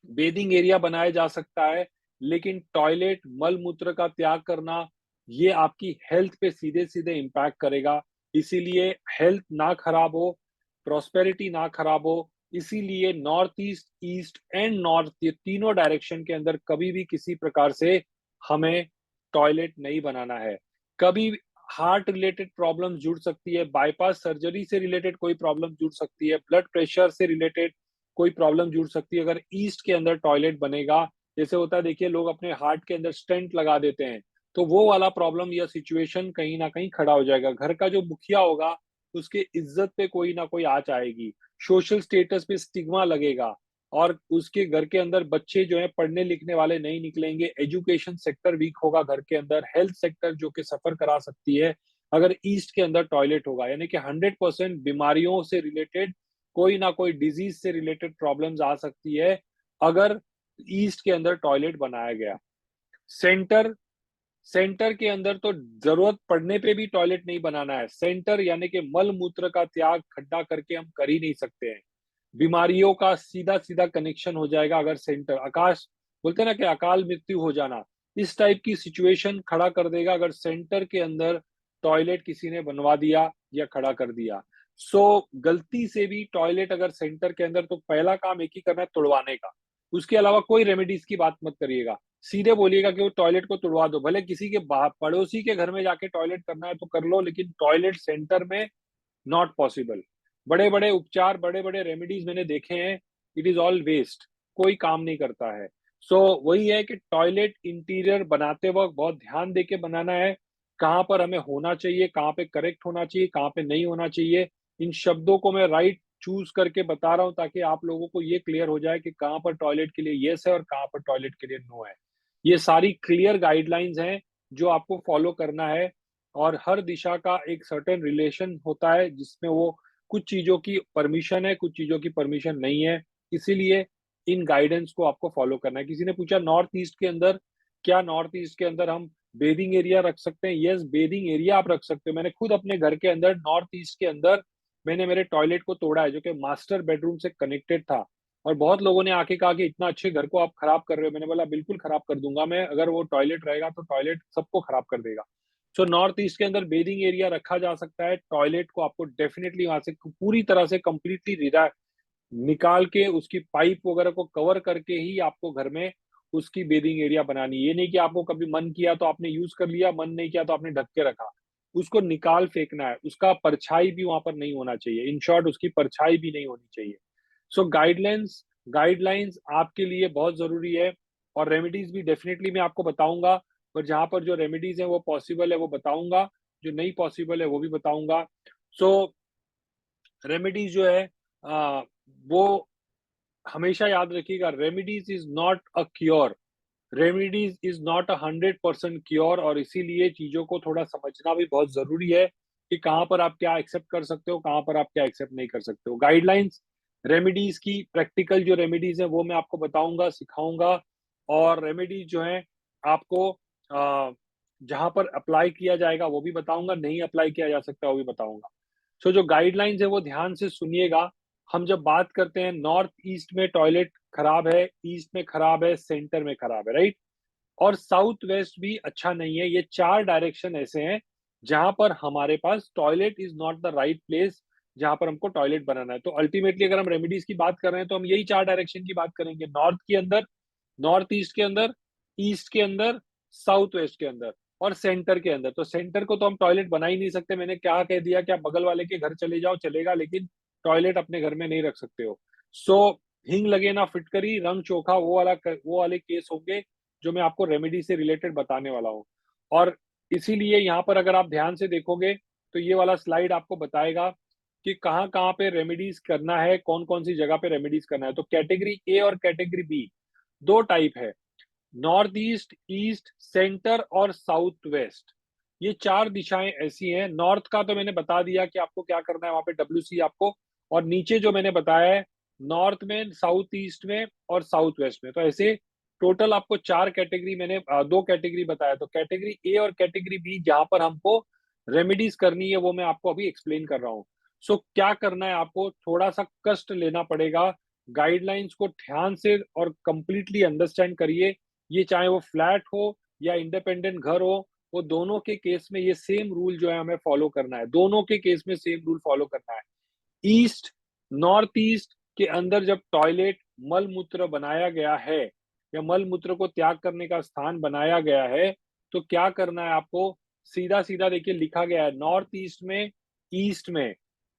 बेथिंग एरिया बनाया जा सकता है, लेकिन टॉयलेट, मल-मूत्र का त्याग करना, ये आपकी हेल्थ पे सीधे-सीधे इम्पैक्ट करेगा। इसीलिए हेल्थ ना खराब हो, प्रॉस्पेरिटी ना खराब हो, इसीलिए north east, east and north, ये तीनों डायरेक्शन के अंदर कभी भी किसी प्रकार से हमें टॉयलेट नहीं बनाना है। कभी हार्ट रिलेटेड प्रॉब्लम जुड़ सकती है, बाईपास सर्जरी से रिलेटेड कोई प्रॉब्लम जुड़ सकती है, ब्लड प्रेशर से रिलेटेड कोई प्रॉब्लम जुड़ सकती है अगर ईस्ट के अंदर टॉयलेट बनेगा। जैसे होता है, देखिए लोग अपने हार्ट के अंदर स्टेंट लगा देते हैं, तो वो वाला प्रॉब्लम या सिचुएशन कहीं ना कहीं खड़ा हो जाएगा। घर का जो मुखिया होगा उसके इज्जत पे कोई ना कोई आंच आएगी, सोशल स्टेटस पे स्टिग्मा लगेगा, और उसके घर के अंदर बच्चे जो है पढ़ने लिखने वाले नहीं निकलेंगे, एजुकेशन सेक्टर वीक होगा घर के अंदर, हेल्थ सेक्टर जो कि सफर करा सकती है अगर ईस्ट के अंदर टॉयलेट होगा। यानी कि 100% बीमारियों से रिलेटेड कोई ना कोई डिजीज से रिलेटेड प्रॉब्लम्स आ सकती है अगर ईस्ट के अंदर टॉयलेट बनाया गया। सेंटर, सेंटर के अंदर तो जरूरत पड़ने पे भी टॉयलेट नहीं बनाना है। सेंटर यानी कि मल मूत्र का त्याग खड्डा करके हम कर ही नहीं सकते हैं। बीमारियों का सीधा सीधा कनेक्शन हो जाएगा अगर सेंटर, आकाश बोलते हैं ना कि अकाल मृत्यु हो जाना, इस टाइप की सिचुएशन खड़ा कर देगा अगर सेंटर के अंदर टॉयलेट किसी ने बनवा दिया या खड़ा कर दिया। सो गलती से भी टॉयलेट अगर सेंटर के अंदर, तो पहला काम एक ही करना है, तुड़वाने का। उसके अलावा कोई रेमेडीज की बात मत करिएगा, सीधे बोलिएगा कि वो टॉयलेट को तुड़वा दो। भले किसी के पड़ोसी के घर में जाके टॉयलेट करना है तो कर लो, लेकिन टॉयलेट सेंटर में नॉट पॉसिबल। बड़े बड़े उपचार, बड़े बड़े रेमेडीज मैंने देखे हैं, इट इज ऑल वेस्ट, कोई काम नहीं करता है। सो वही है कि टॉयलेट इंटीरियर बनाते वक्त बहुत ध्यान देके बनाना है, कहाँ पर हमें होना चाहिए, कहाँ पे करेक्ट होना चाहिए, कहाँ पे नहीं होना चाहिए। इन शब्दों को मैं राइट चूज करके बता रहा हूँ ताकि आप लोगों को ये क्लियर हो जाए कि कहाँ पर टॉयलेट के लिए येस है और कहाँ पर टॉयलेट के लिए नो है। ये सारी क्लियर गाइडलाइंस हैं जो आपको फॉलो करना है, और हर दिशा का एक सर्टेन रिलेशन होता है जिसमें वो कुछ चीज़ों की परमिशन है, कुछ चीज़ों की परमिशन नहीं है। इसीलिए इन गाइडेंस को आपको फॉलो करना है। किसी ने पूछा नॉर्थ ईस्ट के अंदर, क्या नॉर्थ ईस्ट के अंदर हम बेदिंग एरिया रख सकते हैं? यस, बेदिंग एरिया आप रख सकते हो। मैंने खुद अपने घर के अंदर नॉर्थ ईस्ट के अंदर मैंने मेरे टॉयलेट को तोड़ा है जो कि मास्टर बेडरूम से कनेक्टेड था, और बहुत लोगों ने आके कहा कि इतना अच्छे घर को आप खराब कर रहे हो। मैंने बोला बिल्कुल खराब कर दूंगा मैं, अगर वो टॉयलेट रहेगा तो टॉयलेट सबको खराब कर देगा। सो नॉर्थ ईस्ट के अंदर बेदिंग एरिया रखा जा सकता है। टॉयलेट को आपको डेफिनेटली वहां से पूरी तरह से कंप्लीटली रिरा निकाल के उसकी पाइप वगैरह को कवर करके ही आपको घर में उसकी बेदिंग एरिया बनानी है। ये नहीं कि आपको कभी मन किया तो आपने यूज कर लिया, मन नहीं किया तो आपने ढक के रखा। उसको निकाल फेंकना है, उसका परछाई भी वहां पर नहीं होना चाहिए। इन शॉर्ट उसकी परछाई भी नहीं होनी चाहिए। सो गाइडलाइंस, गाइडलाइंस आपके लिए बहुत जरूरी है, और रेमेडीज भी डेफिनेटली मैं आपको बताऊंगा। पर जहां पर जो रेमेडीज है वो पॉसिबल है वो बताऊंगा, जो नहीं पॉसिबल है वो भी बताऊंगा। सो रेमेडीज जो है वो हमेशा याद रखिएगा, remedies is not a cure, remedies is not 100% cure. और इसीलिए चीजों को थोड़ा समझना भी बहुत जरूरी है कि कहाँ पर आप क्या एक्सेप्ट कर सकते हो, कहाँ पर आप क्या एक्सेप्ट नहीं कर सकते हो। गाइडलाइंस रेमेडीज की, प्रैक्टिकल जो रेमेडीज है वो मैं आपको बताऊंगा, सिखाऊंगा, और रेमेडीज जो है आपको जहां पर अप्लाई किया जाएगा वो भी बताऊंगा, नहीं अप्लाई किया जा सकता वो भी बताऊंगा। सो जो गाइडलाइंस है वो ध्यान से सुनिएगा। हम जब बात करते हैं नॉर्थ ईस्ट में टॉयलेट खराब है, ईस्ट में खराब है, सेंटर में खराब है, राइट, और साउथ वेस्ट भी अच्छा नहीं है। ये चार डायरेक्शन ऐसे हैं जहां पर हमारे पास toilet is not the right place जहां पर हमको टॉयलेट बनाना है। तो अल्टीमेटली अगर हम रेमेडीज की बात कर रहे हैं तो हम यही चार डायरेक्शन की बात करेंगे, नॉर्थ के अंदर, नॉर्थ ईस्ट के अंदर, ईस्ट के अंदर, साउथ वेस्ट के अंदर, और सेंटर के अंदर। तो सेंटर को तो हम टॉयलेट बना ही नहीं सकते, मैंने क्या कह दिया, क्या बगल वाले के घर चले जाओ चलेगा, लेकिन टॉयलेट अपने घर में नहीं रख सकते हो। सो हिंग लगे ना फिटकरी, रंग चोखा, वो वाले केस होंगे जो मैं आपको रेमेडी से रिलेटेड बताने वाला हूँ। और इसीलिए यहाँ पर अगर आप ध्यान से देखोगे तो ये वाला स्लाइड आपको बताएगा कि कहाँ कहाँ पे रेमेडीज करना है, कौन कौन सी जगह पे रेमेडीज करना है। तो कैटेगरी ए और कैटेगरी बी दो टाइप है, नॉर्थ ईस्ट, ईस्ट, सेंटर और साउथ वेस्ट। ये चार दिशाएं ऐसी हैं। नॉर्थ का तो मैंने बता दिया कि आपको क्या करना है, वहां पे डब्ल्यूसी आपको, और नीचे जो मैंने बताया है नॉर्थ में, साउथ ईस्ट में और साउथ वेस्ट में। तो ऐसे टोटल आपको चार कैटेगरी, मैंने दो कैटेगरी बताया। तो कैटेगरी ए और कैटेगरी बी जहां पर हमको रेमेडीज करनी है वो मैं आपको अभी एक्सप्लेन कर रहा हूँ। सो क्या करना है, आपको थोड़ा सा कष्ट लेना पड़ेगा, गाइडलाइंस को ध्यान से और कंप्लीटली अंडरस्टैंड करिए। ये चाहे वो फ्लैट हो या इंडिपेंडेंट घर हो, वो दोनों के केस में ये सेम रूल जो है हमें फॉलो करना है, दोनों के केस में सेम रूल फॉलो करना है। ईस्ट, नॉर्थ ईस्ट, के अंदर जब टॉयलेट मल मूत्र बनाया गया है या मल मूत्र को त्याग करने का स्थान बनाया गया है, तो क्या करना है आपको? सीधा सीधा देखिए लिखा गया है नॉर्थ ईस्ट में,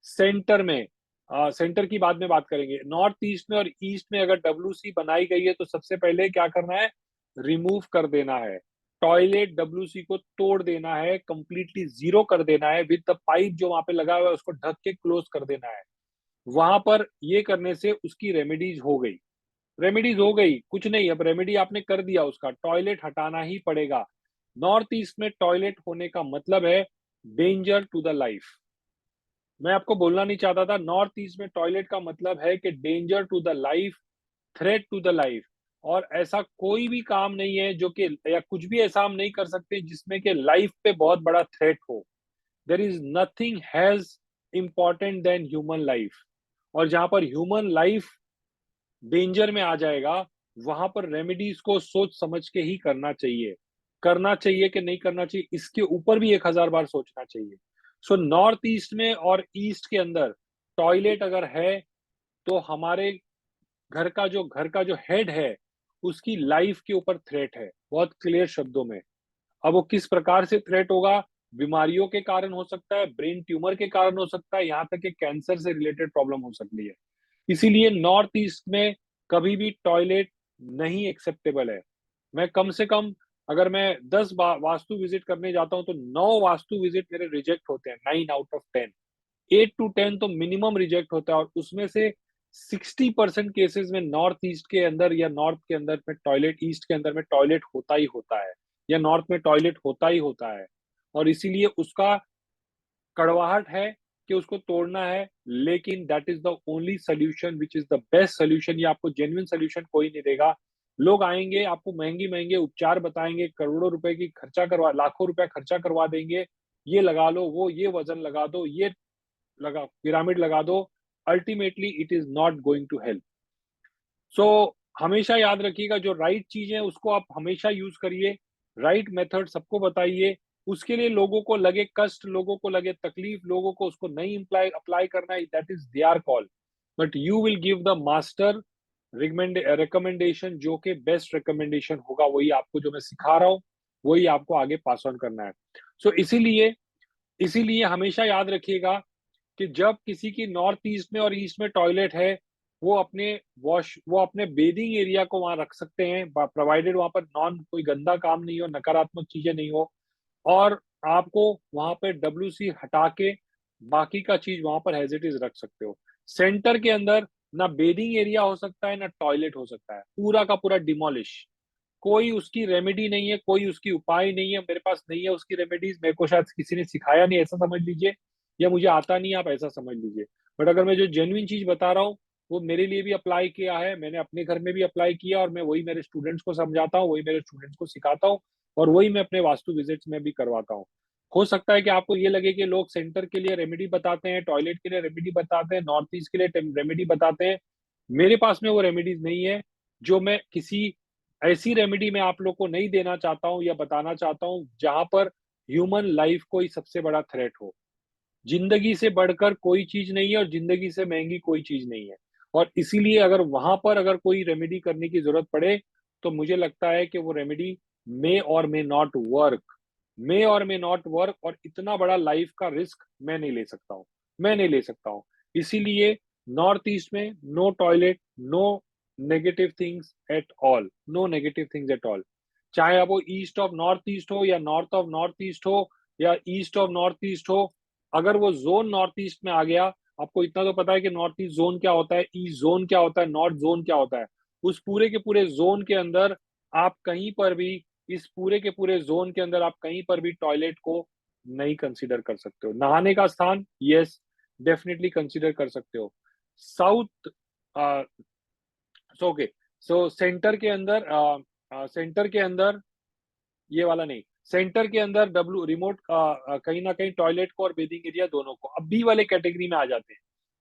सेंटर में, सेंटर की बाद में बात करेंगे। नॉर्थ ईस्ट में और ईस्ट में अगर डब्ल्यूसी बनाई गई है तो सबसे पहले क्या करना है? रिमूव कर देना है। टॉयलेट डब्ल्यूसी को तोड़ देना है, कंप्लीटली जीरो कर देना है, विद द पाइप जो वहां पे लगा हुआ है उसको ढक के क्लोज कर देना है। वहां पर ये करने से उसकी रेमेडीज हो गई। रेमेडीज हो गई, कुछ नहीं, अब रेमेडी आपने कर दिया, उसका टॉयलेट हटाना ही पड़ेगा। नॉर्थ ईस्ट में टॉयलेट होने का मतलब है डेंजर टू द लाइफ। मैं आपको बोलना नहीं चाहता था, नॉर्थ ईस्ट में टॉयलेट का मतलब है कि danger to the life, threat to the life. और ऐसा कोई भी काम नहीं है जो कि, या कुछ भी ऐसा हम नहीं कर सकते जिसमें कि लाइफ पे बहुत बड़ा थ्रेट हो। There is nothing has important than human life. और जहां पर ह्यूमन लाइफ डेंजर में आ जाएगा, वहां पर रेमेडीज को सोच समझ के ही करना चाहिए। करना चाहिए कि नहीं करना चाहिए, इसके ऊपर भी 1000 बार सोचना चाहिए। सो नॉर्थ ईस्ट में और ईस्ट के अंदर टॉयलेट अगर है, तो हमारे घर का जो हेड है, उसकी लाइफ के ऊपर थ्रेट है, बहुत क्लियर शब्दों में। अब वो किस प्रकार से थ्रेट होगा? बीमारियों के कारण हो सकता है, ब्रेन ट्यूमर के कारण हो सकता है, यहाँ तक कि कैंसर से रिलेटेड प्रॉब्लम हो सकती है। इसीलिए नॉर्थ ईस्ट में कभी भी टॉयलेट नहीं एक्सेप्टेबल है। मैं कम से कम, अगर मैं 10 वास्तु विजिट करने जाता हूँ तो 9 वास्तु विजिट मेरे रिजेक्ट होते हैं, 9 आउट ऑफ 10। 8 to 10 तो मिनिमम रिजेक्ट होता है, और उसमें से 60% केसेस में नॉर्थ ईस्ट के अंदर या नॉर्थ के अंदर में टॉयलेट, ईस्ट के अंदर में टॉयलेट होता ही होता है, या नॉर्थ में टॉयलेट होता ही होता है। और इसीलिए उसका कड़वाहट है कि उसको तोड़ना है, लेकिन that is the only solution which is the best solution. ये आपको जेन्युइन सोल्यूशन कोई नहीं देगा। लोग आएंगे, आपको महंगी महंगे उपचार बताएंगे, करोड़ों रुपए की खर्चा करवा, लाखों रुपया खर्चा करवा देंगे, ये लगा लो, वो ये वजन लगा दो, ये लगा, पिरामिड लगा दो। Ultimately it is not going to help. So हमेशा याद रखिएगा, जो राइट चीज है उसको आप हमेशा यूज करिए, राइट मेथड सबको बताइए। उसके लिए लोगों को लगे कष्ट, लोगों को लगे तकलीफ, लोगों को उसको नहीं अप्लाई अप्लाई करना है, that is their call. But you will give the master recommendation, जो कि बेस्ट रिकमेंडेशन होगा, वही आपको, जो मैं सिखा रहा हूँ वही आपको आगे पास ऑन करना है। सो इसीलिए इसीलिए हमेशा याद रखिएगा कि जब किसी की नॉर्थ ईस्ट में और ईस्ट में टॉयलेट है, वो अपने बेदिंग एरिया को वहां रख सकते हैं, प्रोवाइडेड वहां पर नॉन कोई गंदा काम नहीं हो, नकारात्मक चीजें नहीं हो। और आपको वहां पे डब्ल्यूसी हटा के बाकी का चीज वहां पर एज इट इज रख सकते हो। सेंटर के अंदर ना बेदिंग एरिया हो सकता है, ना टॉयलेट हो सकता है, पूरा का पूरा डिमोलिश। कोई उसकी रेमेडी नहीं है, कोई उसकी उपाय नहीं है, मेरे पास नहीं है उसकी रेमेडीज, मेरे को शायद किसी ने सिखाया नहीं, ऐसा समझ लीजिए, या मुझे आता नहीं, आप ऐसा समझ लीजिए। बट अगर मैं जो जेन्युइन चीज बता रहा हूँ, वो मेरे लिए भी अप्लाई किया है, मैंने अपने घर में भी अप्लाई किया, और मैं वही मेरे स्टूडेंट्स को समझाता हूँ, वही मेरे स्टूडेंट्स को सिखाता हूँ, और वही मैं अपने वास्तु विजिट्स में भी करवाता हूँ। हो सकता है कि आपको ये लगे कि लोग सेंटर के लिए रेमेडी बताते हैं, टॉयलेट के लिए रेमेडी बताते हैं, नॉर्थ ईस्ट के लिए रेमेडी बताते हैं। मेरे पास में वो रेमेडीज नहीं है। जो मैं किसी ऐसी रेमेडी मैं आप लोग को नहीं देना चाहता हूँ या बताना चाहता हूँ जहां पर ह्यूमन लाइफ को ही सबसे बड़ा थ्रेट हो। जिंदगी से बढ़कर कोई चीज नहीं है, और जिंदगी से महंगी कोई चीज नहीं है। और इसीलिए अगर वहां पर अगर कोई रेमेडी करने की जरूरत पड़े, तो मुझे लगता है कि वो रेमेडी मे और मे नॉट वर्क, और इतना बड़ा लाइफ का रिस्क मैं नहीं ले सकता हूँ, मैं नहीं ले सकता हूँ। इसीलिए नॉर्थ ईस्ट में no toilet, no negative things at all, no negative things at all. चाहे अब वो ईस्ट ऑफ नॉर्थ ईस्ट हो, या नॉर्थ ऑफ नॉर्थ ईस्ट हो, या ईस्ट ऑफ नॉर्थ ईस्ट हो, अगर वो जोन नॉर्थ ईस्ट में आ गया, आपको इतना तो पता है कि नॉर्थ ईस्ट जोन क्या होता है, ईस्ट जोन क्या होता है, नॉर्थ जोन क्या होता है। उस पूरे के पूरे जोन के अंदर आप कहीं पर भी, इस पूरे के पूरे जोन के अंदर आप कहीं पर भी टॉयलेट को नहीं कंसीडर कर सकते हो। नहाने का स्थान, यस, डेफिनेटली कंसीडर कर सकते हो। South, so okay, so centre के अंदर ये वाला नहीं, सेंटर के अंदर डब्ल्यू रिमोट कहीं ना कहीं टॉयलेट को और बेदिंग एरिया दोनों को। अब बी वाले कैटेगरी में आ जाते हैं।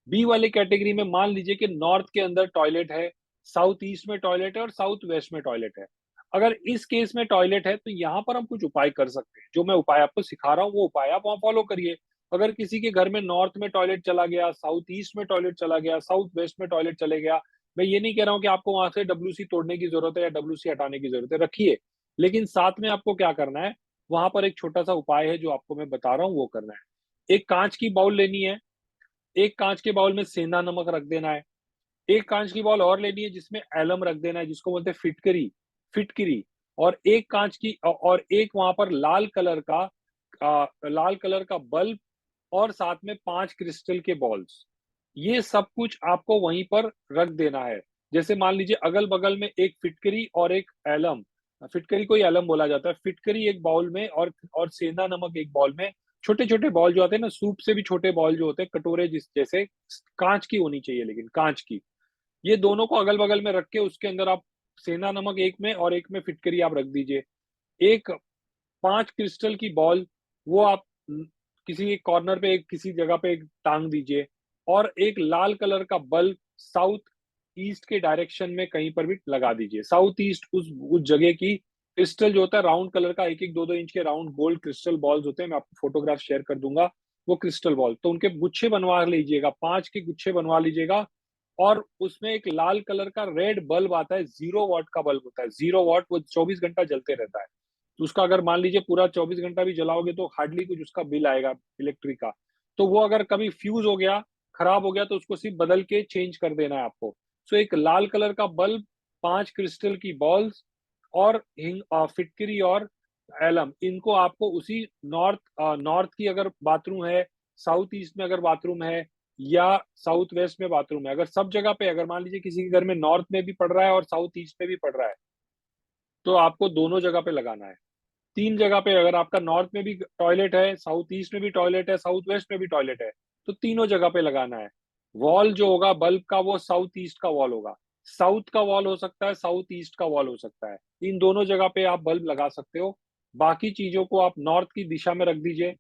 बी वाले कैटेगरी में मान लीजिए कि नॉर्थ के अंदर टॉयलेट है, साउथ ईस्ट में टॉयलेट है, और साउथ वेस्ट में टॉयलेट है। अगर इस केस में टॉयलेट है, तो यहाँ पर हम कुछ उपाय कर सकते हैं। जो मैं उपाय आपको सिखा रहा हूँ, वो उपाय आप वहां फॉलो करिए। अगर किसी के घर में नॉर्थ में टॉयलेट चला गया, साउथ ईस्ट में टॉयलेट चला गया, साउथ वेस्ट में टॉयलेट चले गया, मैं ये नहीं कह रहा हूँ कि आपको वहां से डब्ल्यूसी तोड़ने की जरूरत है या डब्ल्यूसी हटाने की जरूरत है, रखिए। लेकिन साथ में आपको क्या करना है, वहां पर एक छोटा सा उपाय है जो आपको मैं बता रहा हूँ, वो करना है। एक कांच की बाउल लेनी है, एक कांच के बाउल में सेंधा नमक रख देना है, एक कांच की बॉल और लेनी है जिसमें एलम रख देना है, जिसको बोलते हैं फिटकरी, फिटकरी। और एक कांच की और एक वहां पर लाल कलर का बल्ब, और साथ में 5 क्रिस्टल के बॉल्स। ये सब कुछ आपको वहीं पर रख देना है। जैसे मान लीजिए अगल बगल में एक फिटकरी और एक एलम, फिटकरी को ही एलम बोला जाता है, फिटकरी एक बाउल में और सेंधा नमक एक बाउल में। छोटे छोटे बॉल जो आते हैं ना, सूप से भी छोटे बॉल जो होते हैं, कटोरे जिस जैसे, कांच की होनी चाहिए, लेकिन कांच की। ये दोनों को अगल बगल में रख के उसके अंदर आप सेंधा नमक एक में और एक में फिटकरी आप रख दीजिए। एक 5 क्रिस्टल की बॉल, वो आप किसी एक कॉर्नर पे, एक किसी जगह पे एक टांग दीजिए। और एक लाल कलर का बल्ब साउथ ईस्ट के डायरेक्शन में कहीं पर भी लगा दीजिए। साउथ ईस्ट उस जगह की क्रिस्टल जो होता है राउंड कलर का, एक एक दो दो इंच के राउंड गोल्ड क्रिस्टल बॉल्स होते हैं, मैं आपको फोटोग्राफ शेयर कर दूंगा। वो क्रिस्टल बॉल तो उनके गुच्छे बनवा लीजिएगा, 5 के गुच्छे बनवा लीजिएगा। और उसमें एक लाल कलर का रेड बल्ब आता है, 0 वॉट का बल्ब होता है, 0 वॉट, वो 24 घंटा जलते रहता है। तो उसका अगर मान लीजिए पूरा 24 घंटा भी जलाओगे तो हार्डली कुछ उसका बिल आएगा इलेक्ट्रिक का। तो वो अगर कभी फ्यूज हो गया, खराब हो गया, तो उसको सिर्फ बदल के चेंज कर देना है आपको। सो एक लाल कलर का बल्ब, 5 क्रिस्टल की बॉल्स, और फिटकरी और एलम, इनको आपको उसी नॉर्थ की अगर बाथरूम है, साउथ ईस्ट में अगर बाथरूम है, या साउथ वेस्ट में बाथरूम है, अगर सब जगह पे, अगर मान लीजिए किसी के घर में नॉर्थ में भी पड़ रहा है और साउथ ईस्ट में भी पड़ रहा है, तो आपको दोनों जगह पे लगाना है। 3 जगह पे, अगर आपका नॉर्थ में भी टॉयलेट है, साउथ ईस्ट में भी टॉयलेट है, साउथ वेस्ट में भी टॉयलेट है, तो तीनों जगह पे लगाना है। वॉल जो होगा बल्ब का, वो साउथ ईस्ट का वॉल होगा। साउथ का वॉल हो सकता है, साउथ ईस्ट का वॉल हो सकता है, इन दोनों जगह पे आप बल्ब लगा सकते हो। बाकी चीजों को आप नॉर्थ की दिशा में रख दीजिए।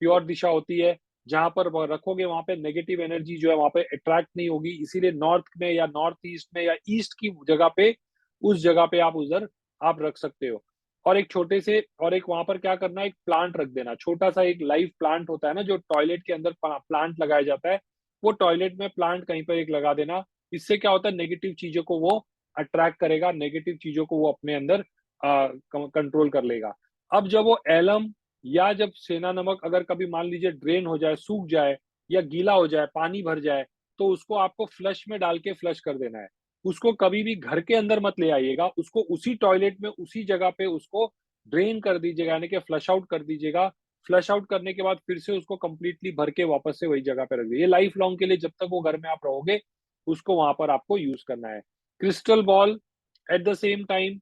प्योर दिशा होती है, जहां पर रखोगे वहां पे नेगेटिव एनर्जी जो है वहां पे अट्रैक्ट नहीं होगी, इसीलिए नॉर्थ में या नॉर्थ ईस्ट में या ईस्ट की जगह पे, उस जगह पे आप उधर आप रख सकते हो। और एक छोटे से, और एक वहां पर क्या करना है, एक प्लांट रख देना, छोटा सा एक लाइव प्लांट होता है ना जो टॉयलेट के अंदर प्लांट लगाया जाता है, वो टॉयलेट में प्लांट कहीं पर एक लगा देना। इससे क्या होता है, नेगेटिव चीजों को वो अट्रैक्ट करेगा, नेगेटिव चीजों को वो अपने अंदर कंट्रोल कर लेगा। अब जब वो एलम या जब सेना नमक अगर कभी मान लीजिए ड्रेन हो जाए, सूख जाए, या गीला हो जाए, पानी भर जाए, तो उसको आपको फ्लश में डाल के फ्लश कर देना है। उसको कभी भी घर के अंदर मत ले आइएगा, उसको उसी टॉयलेट में उसी जगह पे उसको ड्रेन कर दीजिएगा, यानी कि फ्लश आउट कर दीजिएगा। फ्लश आउट करने के बाद फिर से उसको कंप्लीटली भर के वापस से वही जगह पे रख दीजिए। ये लाइफ लॉन्ग के लिए, जब तक वो घर में आप रहोगे, उसको वहां पर आपको यूज करना है। Crystal ball at the same time,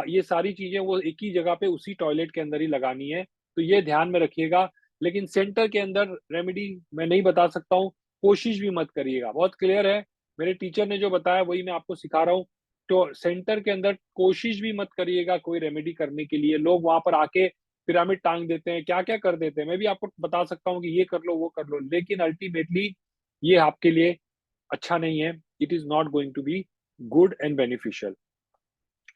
ये सारी चीजें वो एक ही जगह पे उसी टॉयलेट के अंदर ही लगानी है, तो ये ध्यान में रखिएगा। लेकिन सेंटर के अंदर रेमेडी मैं नहीं बता सकता हूँ, कोशिश भी मत करिएगा, बहुत क्लियर है। मेरे टीचर ने जो बताया वही मैं आपको सिखा रहा हूँ। तो सेंटर के अंदर कोशिश भी मत करिएगा कोई रेमेडी करने के लिए। लोग वहां पर आके पिरामिड टांग देते हैं, क्या क्या कर देते हैं, मैं भी आपको बता सकता हूँ कि ये कर लो वो कर लो, लेकिन अल्टीमेटली ये आपके लिए अच्छा नहीं है। It is not going to be good and beneficial.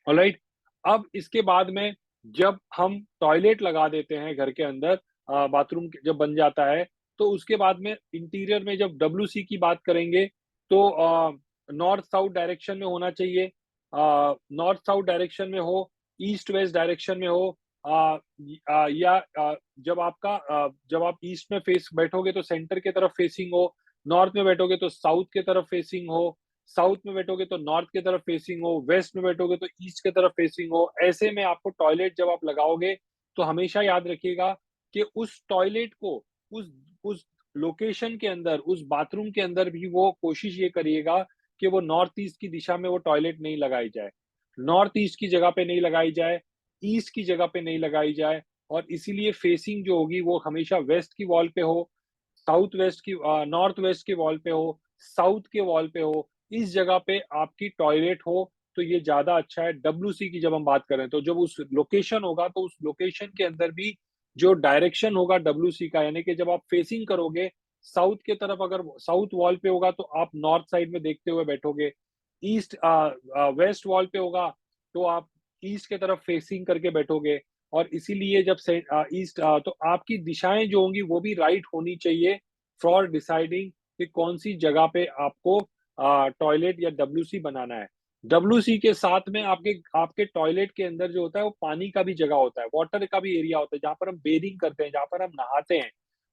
All right. अब इसके बाद में जब हम टॉयलेट लगा देते हैं घर के अंदर, बाथरूम जब बन जाता है, तो उसके बाद में इंटीरियर में जब डब्ल्यूसी की बात करेंगे, तो नॉर्थ साउथ डायरेक्शन में होना चाहिए। नॉर्थ साउथ डायरेक्शन में हो, ईस्ट वेस्ट डायरेक्शन में हो, या जब आप ईस्ट में फेस बैठोगे तो सेंटर के तरफ फेसिंग हो, नॉर्थ में बैठोगे तो साउथ के तरफ फेसिंग हो, साउथ में बैठोगे तो नॉर्थ की तरफ फेसिंग हो, वेस्ट में बैठोगे तो ईस्ट की तरफ फेसिंग हो। ऐसे में आपको टॉयलेट जब आप लगाओगे, तो हमेशा याद रखिएगा कि उस टॉयलेट को, उस लोकेशन के अंदर, उस बाथरूम के अंदर भी वो कोशिश ये करिएगा कि वो नॉर्थ ईस्ट की दिशा में वो टॉयलेट नहीं लगाई जाए, नॉर्थ ईस्ट की जगह पे नहीं लगाई जाए, ईस्ट की जगह पे नहीं लगाई जाए। और इसीलिए फेसिंग जो होगी वो हमेशा वेस्ट की वॉल पे हो, साउथ वेस्ट की, नॉर्थ वेस्ट के वॉल पे हो, साउथ के वॉल पे हो, इस जगह पे आपकी टॉयलेट हो, तो ये ज्यादा अच्छा है। डब्ल्यूसी की जब हम बात करें, तो जब उस लोकेशन होगा, तो उस लोकेशन के अंदर भी जो डायरेक्शन होगा डब्ल्यूसी का, यानी कि जब आप फेसिंग करोगे साउथ के तरफ, अगर साउथ वॉल पे होगा तो आप नॉर्थ साइड में देखते हुए बैठोगे, ईस्ट वेस्ट वॉल पे होगा तो आप ईस्ट के तरफ फेसिंग करके बैठोगे। और इसीलिए जब ईस्ट तो आपकी दिशाएं जो होंगी वो भी राइट होनी चाहिए फॉर डिसाइडिंग कि कौन सी जगह पे आपको टॉयलेट या डब्ल्यूसी बनाना है। डब्ल्यूसी के साथ में आपके आपके टॉयलेट के अंदर जो होता है वो पानी का भी जगह होता है, वाटर का भी एरिया होता है जहां पर हम बेदिंग करते हैं, जहां पर हम नहाते हैं।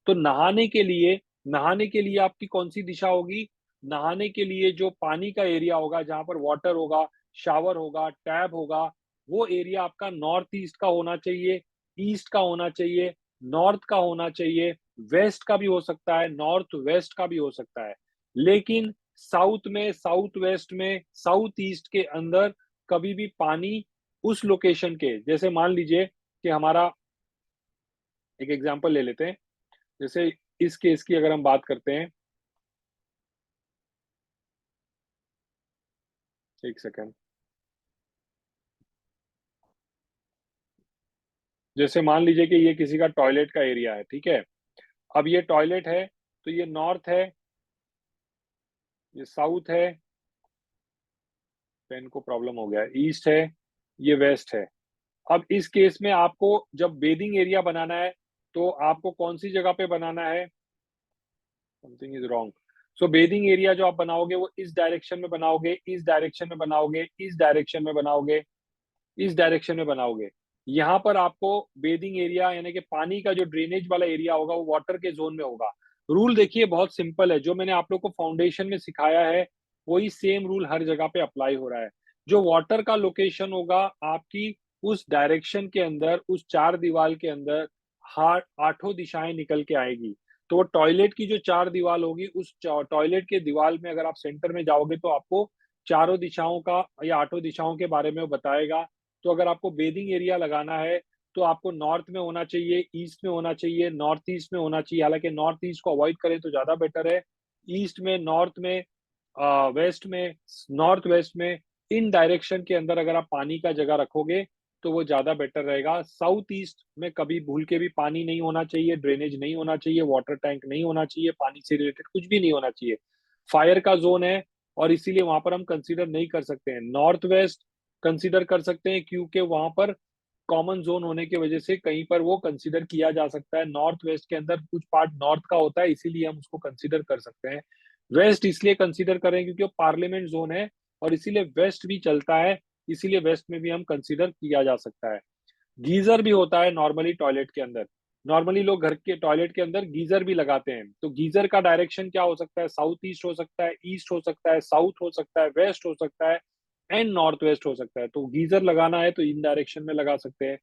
तो नहाने के लिए आपकी कौन सी दिशा होगी? नहाने के लिए जो पानी का एरिया होगा, जहां पर वाटर होगा, शावर होगा, टैब होगा, वो एरिया आपका नॉर्थ ईस्ट का होना चाहिए, ईस्ट का होना चाहिए, नॉर्थ का होना चाहिए, वेस्ट का भी हो सकता है, नॉर्थ वेस्ट का भी हो सकता है। लेकिन साउथ में, साउथ वेस्ट में, साउथ ईस्ट के अंदर कभी भी पानी उस लोकेशन के, जैसे मान लीजिए कि हमारा एक एग्जांपल ले लेते हैं, जैसे इस केस की अगर हम बात करते हैं, एक सेकंड, जैसे मान लीजिए कि ये किसी का टॉयलेट का एरिया है, ठीक है? अब ये टॉयलेट है, तो ये नॉर्थ है, ये साउथ है, पेन को प्रॉब्लम हो गया है, ईस्ट है, ये वेस्ट है। अब इस केस में आपको जब बेदिंग एरिया बनाना है, तो आपको कौन-सी जगह पे बनाना है? Something is wrong. So bathing area जो आप बनाओगे वो इस डायरेक्शन में बनाओगे, इस डायरेक्शन में बनाओगे, इस डायरेक्शन में बनाओगे, इस डायरेक्शन में बनाओगे। यहाँ पर आपको बेदिंग एरिया यानी कि पानी का जो ड्रेनेज वाला एरिया होगा वो वाटर के ज़ोन में होगा। रूल देखिए बहुत सिंपल है, जो मैंने आप लोग को फाउंडेशन में सिखाया है, वही सेम रूल हर जगह पे अप्लाई हो रहा है। जो वाटर का लोकेशन होगा आपकी उस डायरेक्शन के अंदर, उस 4 दीवार के अंदर आठों दिशाएँ निकल के आएगी। तो वो टॉयलेट की जो 4 दीवार होगी, उस च टॉयलेट के दीवार में अगर आप सेंटर में जाओगे तो आपको चारों दिशाओं का या आठों दिशाओं के बारे में वो बताएगा। तो अगर आपको बेदिंग एरिया लगाना है, तो आपको नॉर्थ में होना चाहिए, ईस्ट में होना चाहिए, नॉर्थ ईस्ट में होना चाहिए। हालाँकि नॉर्थ ईस्ट को अवॉइड करें तो ज़्यादा बेटर है। ईस्ट में, नॉर्थ में, वेस्ट में, नॉर्थ वेस्ट में, इन डायरेक्शन के अंदर अगर आप पानी का जगह रखोगे, तो वो ज़्यादा बेटर रहेगा। साउथ ईस्ट में कभी भूल के भी पानी नहीं होना चाहिए, ड्रेनेज नहीं होना चाहिए, वाटर टैंक नहीं होना चाहिए, पानी से रिलेटेड कुछ भी नहीं होना चाहिए। फायर का ज़ोन है और इसीलिए वहाँ पर हम कंसीडर नहीं कर सकते हैं। नॉर्थ वेस्ट कंसीडर कर सकते हैं क्योंकि वहाँ पर कॉमन ज़ोन होने की वजह से कहीं पर वो कंसीडर किया जा सकता है। नॉर्थ वेस्ट के अंदर कुछ पार्ट नॉर्थ का होता है, इसीलिए हम उसको कंसीडर कर सकते हैं। वेस्ट इसलिए कंसीडर करें क्योंकि वो पार्लियामेंट ज़ोन है और इसीलिए वेस्ट भी चलता है, इसीलिए वेस्ट में भी हम कंसीडर किया जा सकता है। गीज़र भी होता है नॉर्मली टॉयलेट के अंदर। नॉर्मली लोग घर के टॉयलेट के अंदर गीज़र भी लगाते हैं। तो गीज़र का डायरेक्शन क्या हो सकता है? साउथ ईस्ट हो सकता है, ईस्ट हो सकता है, साउथ हो सकता है, वेस्ट हो सकता है एंड नॉर्थ वेस्ट हो सकता है। तो गीज़र लगाना है तो इन डायरेक्शन में लगा सकते हैं।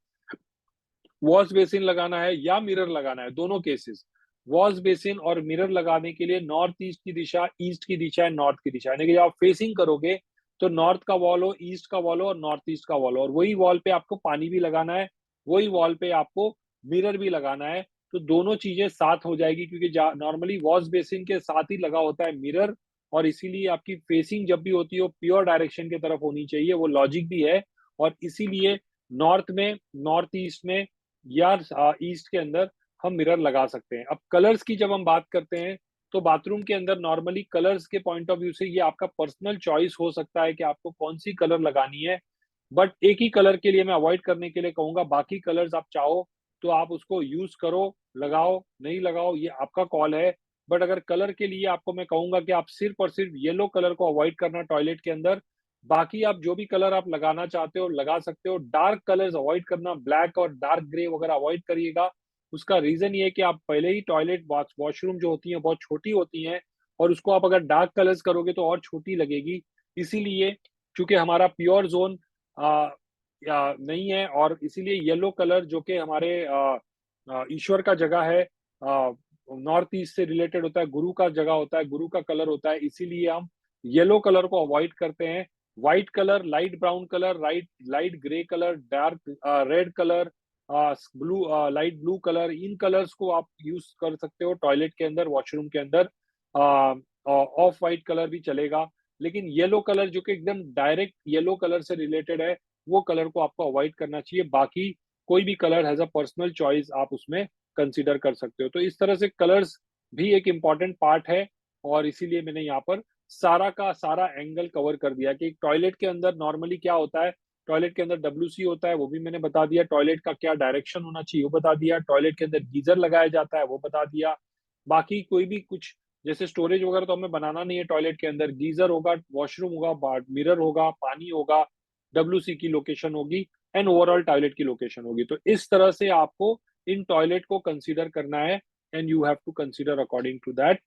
वॉश बेसिन लगाना है या मिरर लगाना है, दोनों केसेस। वॉश बेसिन और मिरर लगाने के लिए नॉर्थ ईस्ट की दिशा, ईस्ट की दिशा एंड नॉर्थ की दिशा, यानी कि जब आप फेसिंग करोगे तो नॉर्थ का वॉल हो, ईस्ट का वॉल हो और नॉर्थ ईस्ट का वॉल हो और वही वॉल पे आपको पानी भी लगाना है, वही वॉल पे आपको मिरर भी लगाना है। तो दोनों चीजें साथ हो जाएगी क्योंकि नॉर्मली वॉश बेसिन के साथ ही लगा होता है मिरर और इसीलिए आपकी फेसिंग जब भी होती है वो प्योर डायरेक्शन की तरफ होनी चाहिए, वो लॉजिक भी है। और इसीलिए नॉर्थ में, नॉर्थ ईस्ट में या ईस्ट के अंदर हम मिरर लगा सकते हैं। अब कलर्स की जब हम बात करते हैं, तो बाथरूम के अंदर नॉर्मली कलर्स के पॉइंट ऑफ व्यू से ये आपका पर्सनल चॉइस हो सकता है कि आपको कौन-सी कलर लगानी है। बट एक ही कलर के लिए मैं अवॉइड करने के लिए कहूँगा, बाकी कलर्स आप चाहो तो आप उसको यूज़ करो, लगाओ, नहीं लगाओ ये आपका कॉल है। बट अगर कलर के लिए आपको मैं कहूँगा कि आप सिर्फ़ और सिर्फ़ येलो कलर को अवॉइड करना टॉयलेट के अंदर। बाकी आप जो भी कलर आप लगाना चाहते हो, लगा सकते हो। डार्क कलर्स अवॉइड करना, ब्लैक और डार्क ग्रे वगैरह अवॉइड करिएगा। उसका रीज़न ये है कि आप पहले ही टॉयलेट वॉशरूम जो होती हैं बहुत छोटी होती हैं और उसको आप अगर डार्क कलर्स करोगे तो और छोटी लगेगी। इसीलिए चूँकि हमारा प्योर ज़ोन अ, या नहीं है और इसीलिए येलो कलर जो कि हमारे ईश्वर का जगह है, नॉर्थ ईस्ट से रिलेटेड होता है, गुरु का जगह होता है, गुरु का कलर होता है, इसीलिए हम येलो कलर को अवॉइड करते हैं। White colour, light brown colour, light grey colour, dark red colour, light blue colour, इन कलर्स को आप यूज़ कर सकते हो टॉयलेट के अंदर, वॉशरूम के अंदर। ऑफ व्हाइट कलर भी चलेगा, लेकिन येलो कलर जो कि एकदम डायरेक्ट येलो कलर से रिलेटेड है, वो कलर को आपको अवॉइड करना चाहिए। बाकी कोई भी colour as a personal choice आप उसमें कंसीडर कर सकते हो। तो इस तरह से कलर्स भी एक इम्पोर्टेंट पार्ट है और इसीलिए मैंने यहाँ पर सारा का सारा एंगल कवर कर दिया कि टॉयलेट के अंदर नॉर्मली क्या होता है, टॉयलेट के अंदर WC होता है वो भी मैंने बता दिया, टॉयलेट का क्या डायरेक्शन होना चाहिए वो बता दिया, टॉयलेट के अंदर गीजर लगाया जाता है वो बता दिया। बाकी कोई भी कुछ जैसे स्टोरेज वगैरह तो हमें बनाना नहीं है, टॉयलेट के अंदर गीजर होगा, वॉशरूम होगा, मिरर होगा, पानी होगा, WC की लोकेशन होगी एंड ओवरऑल टॉयलेट की लोकेशन होगी। तो इस तरह से आपको इन टॉयलेट को कंसीडर करना है and you have to consider according to that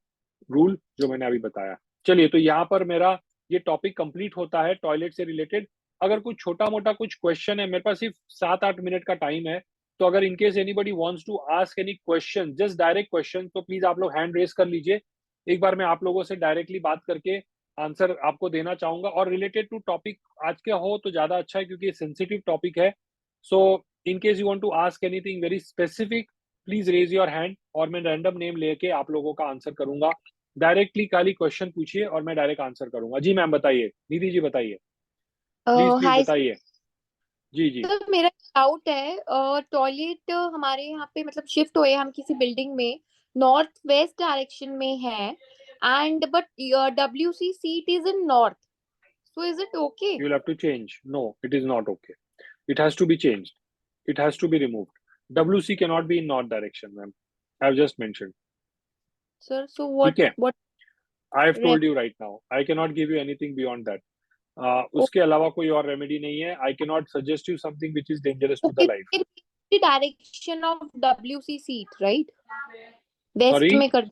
rule जो मैंने अभी बताया। चलिए, तो यहाँ पर मेरा ये टॉपिक कंप्लीट होता है टॉयलेट से रिलेटेड। अगर कुछ छोटा मोटा कुछ क्वेश्चन है, मेरे पास सिर्फ 7-8 मिनट का टाइम है, तो अगर in case anybody wants to ask any question, just direct question, तो प्लीज आप लोग हैंड रेस कर लीजिए। एक बार मैं आप लोगों से डायरेक्टली बात करके आंसर आपको देना चाहूंगा, और रिलेटेड टू टॉपिक आज के हो तो ज्यादा अच्छा है क्योंकि ये सेंसिटिव टॉपिक है। So in case you want to ask anything very specific, please raise your hand और मैं रैंडम नेम लेके आप लोगों का आंसर करूंगा। डायरेक्टली खाली क्वेश्चन पूछिए और मैं डायरेक्ट आंसर करूंगा। जी मैम बताइए, निधि जी बताइए, प्लीज प्लीज हाय बताइए। जी जी। सर, मेरा डाउट है। टॉयलेट हमारे यहाँ पे मतलब शिफ्ट हुए हम किसी बिल्डिंग में, नॉर्थ वेस्ट डायरेक्शन में है, and but WC seat is in north, so is it okay? You will have to change. No, it is not okay. It has to be changed. It has to be removed. WC cannot be in north direction, ma'am. I have just mentioned. Sir so ठीक है, what I have रेम told you right now. I cannot give you anything beyond that. उसके अलावा कोई और remedy नहीं है. I cannot suggest you something which is dangerous to the life. Direction of WC seat right, west Sorry, में कर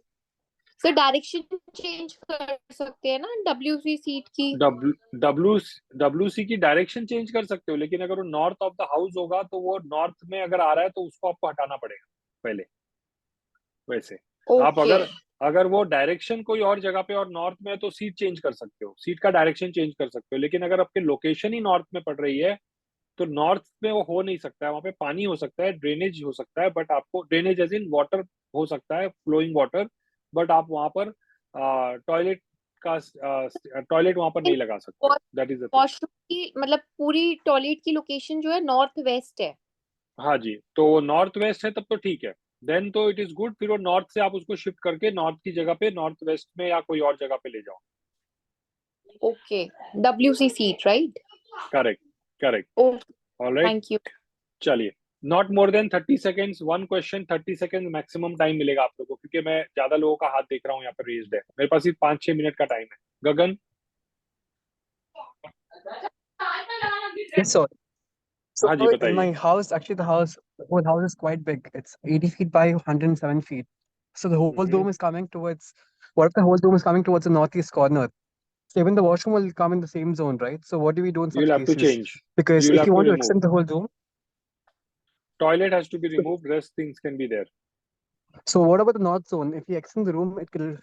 sir direction change कर सकते हैं ना WC सीट की? W W WC की डायरेक्शन चेंज कर सकते हो, लेकिन अगर वो नॉर्थ ऑफ द हाउस होगा तो वो नॉर्थ में अगर आ रहा है तो उसको आपको हटाना पड़ेगा पहले। वैसे आप ओके अगर अगर वो डायरेक्शन कोई और जगह पे और नॉर्थ में है तो सीट चेंज कर सकते हो, सीट का डायरेक्शन चेंज कर सकते हो, लेकिन अगर आपकी लोकेशन ही नॉर्थ में पड़ रही है तो नॉर्थ में वो हो नहीं सकता है। वहां पे पानी हो सकता है, ड्रेनेज हो सकता है, बट आपको ड्रेनेज एज इन वाटर हो सकता है, फ्लोइंग वाटर, बट आप वहां पर टॉयलेट का टॉयलेट वहां पर नहीं लगा सकते। That is the thing. Washroom की मतलब पूरी टॉयलेट की लोकेशन जो है नॉर्थ वेस्ट है? हाँ जी, तो नॉर्थ वेस्ट है तब तो ठीक है, देन तो इट इज गुड। फिर वो नॉर्थ से आप उसको शिफ्ट करके नॉर्थ की जगह पे नॉर्थ वेस्ट में या कोई और जगह पे ले जाओ। Okay, WC seat right? Correct, correct. Okay, alright, thank you. चलिए। Not more than 30 seconds, one question, 30 second maximum time मिलेगा आप लोगों को, क्योंकि मैं ज्यादा लोगों का हाथ देख रहा हूँ यहाँ पर रेज्ड है। मेरे पास सिर्फ 5-6 मिनट का टाइम है। गगन। Yes, sir. So हाँ जी in my बताइए। house, actually the whole house is quite big. It's 80 feet by 107 feet. So the whole hmm, dome is coming towards, what if the whole dome is coming towards the northeast corner? So even the washroom will come in the same zone, right? So what do we do in you such will have to cases? change, Because you will if have you to want to remove. extend the whole dome, Toilet has to be removed, rest things can be there. so what about the north zone? If we extend the room, it will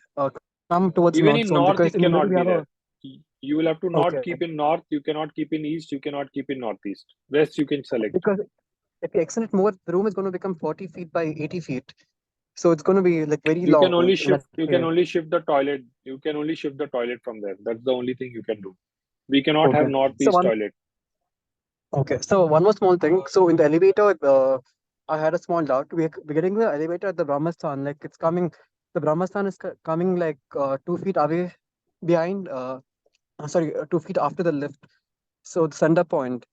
come towards the Even north in zone north because it in the middle cannot we be have there. a, You will have to not okay, keep in north, you cannot keep in east, you cannot keep in northeast. Rest you can select. because if we extend it more, the room is going to become 40 feet by 80 feet. So it's going to be like very You can long only in that shift, you can way. only shift the toilet. You can only shift the toilet from there. That's the only thing you can do. We cannot have Okay. So northeast one toilet. Okay, so one more small thing. So in the elevator, I had a small doubt. We're getting the elevator at the Brahmastan. Like it's coming, the Brahmastan is coming like 2 feet away behind. Sorry, 2 feet after the lift. So the center point.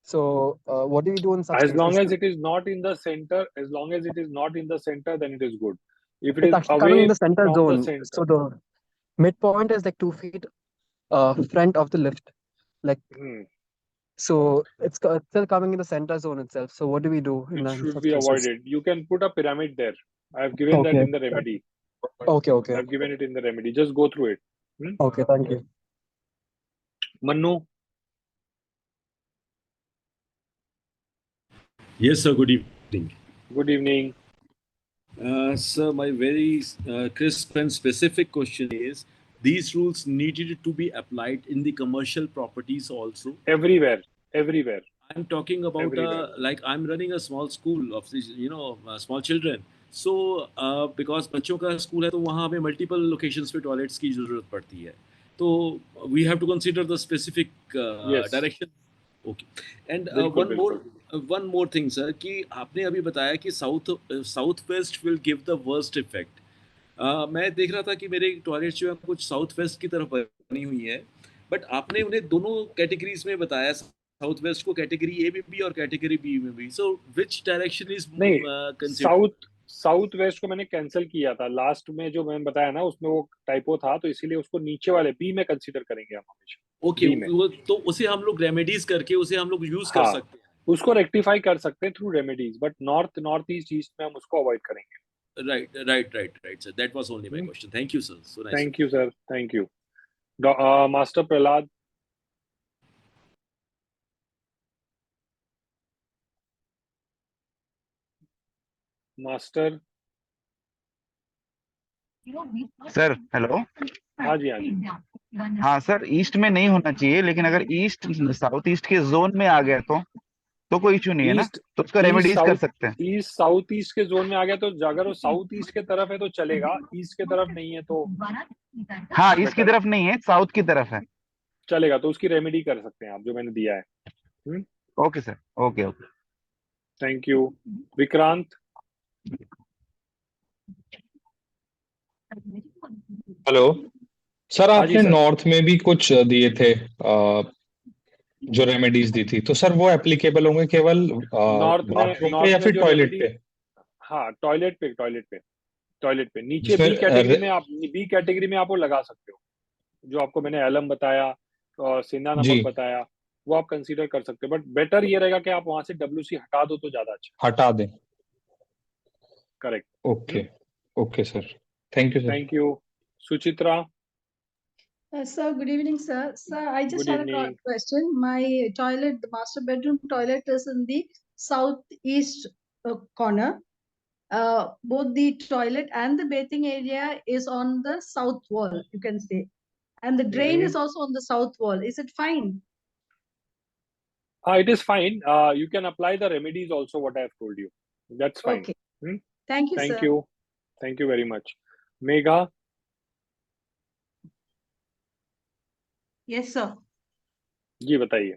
So what do we do in such As long cases? as it is not in the center, as long as it is not in the center, then it is good. If it It's is actually coming in away the center from the zone. center, So the midpoint is like 2 feet front of the lift. Like hmm, so, it's still coming in the center zone itself. So what do we do it in should such be cases? avoided. You can put a pyramid there. I have given that Okay. in the remedy. Okay. Okay. I've given it in the remedy. Just go through it. Hmm? Okay. Thank you. Mannu, Yes, sir. Good evening. good evening. Sir, my very crisp and specific question is, these rules needed to be applied in the commercial properties also. Everywhere, everywhere, I'm talking about everywhere. like I'm running a small school of these, small children. So because बच्चों का school है तो वहाँ हमें multiple locations पे toilets की ज़रूरत पड़ती है. तो we have to consider the specific Yes, direction. Okay. And बिल्कुल बिल्कुल. one more thing, sir, कि आपने अभी बताया कि south west will give the worst effect. मैं देख रहा था कि मेरे टॉयलेट जो है कुछ साउथ वेस्ट की तरफ बनी हुई है, बट आपने उन्हें दोनों कैटेगरीज में बताया, साउथ वेस्ट को कैटेगरी ए में भी और कैटेगरी बी में भी. सो विच डायरेक्शन इज नहीं, कंसिडर्ड? साउथ वेस्ट को मैंने कैंसिल किया था लास्ट में, जो मैंने बताया ना उसमें वो टाइपो था, तो इसीलिए उसको नीचे वाले बी में कंसीडर करेंगे हम हमेशा. ओके, बी में. वो तो उसे हम लोग रेमेडीज करके उसे हम लोग यूज कर हाँ, सकते हैं. उसको रेक्टिफाई कर सकते हैं through remedies, but north east east में हम उसको अवॉइड करेंगे. Right, sir. That was only my question. Thank you, sir. So nice. Thank you sir, thank you. Master Prahlad. Master. Sir hello. हाँ जी, हाँ जी. हाँ सर, ईस्ट में नहीं होना चाहिए, लेकिन अगर ईस्ट साउथ ईस्ट के जोन में आ गया तो कोई इशू नहीं है ना, ईस्ट तो उसका ईस्ट रेमेडीज कर साउथ सकते हैं. ईस्ट साउथ ईस्ट के जोन में आ गया तो अगर वो साउथ ईस्ट के तरफ है तो चलेगा, ईस्ट के तरफ नहीं है तो हाँ, ईस्ट की बेटर तरफ नहीं है, साउथ की तरफ है. चलेगा, तो उसकी रेमेडी कर सकते हैं आप जो मैंने दिया है. Okay sir, okay. Thank you. Vikrant. Hello sir, हाँ जी आपने सर. नॉर्थ में भी कुछ दिए थे जो रेमेडीज दी थी, तो सर वो एप्लीकेबल होंगे केवल बाथरूम पे या फिर जो टॉयलेट रेमेडी, पे? हाँ टॉयलेट पे नीचे जिसमें बी कैटेगरी में आप वो लगा सकते हो, जो आपको मैंने एलम बताया और सेंधा जी, नमक बताया, वो आप कंसीडर कर सकते हो, बट बेटर ये रहेगा कि आप वहां से WC हटा दो तो ज्यादा अच्छा. हटा दें. Correct. Okay, okay sir. Thank you sir. Thank you. Suchitra. Sir, good evening, sir. Sir, I just Good had a evening. question. My toilet, the master bedroom toilet is in the southeast corner. Both the toilet and the bathing area is on the south wall, you can say. And the drain is also on the south wall. Is it fine? It is fine. You can apply the remedies also, what I have told you. That's fine. Okay. Hmm? Thank you, Thank sir. you. Thank you very much. Megha. Yes, sir. जी बताइए.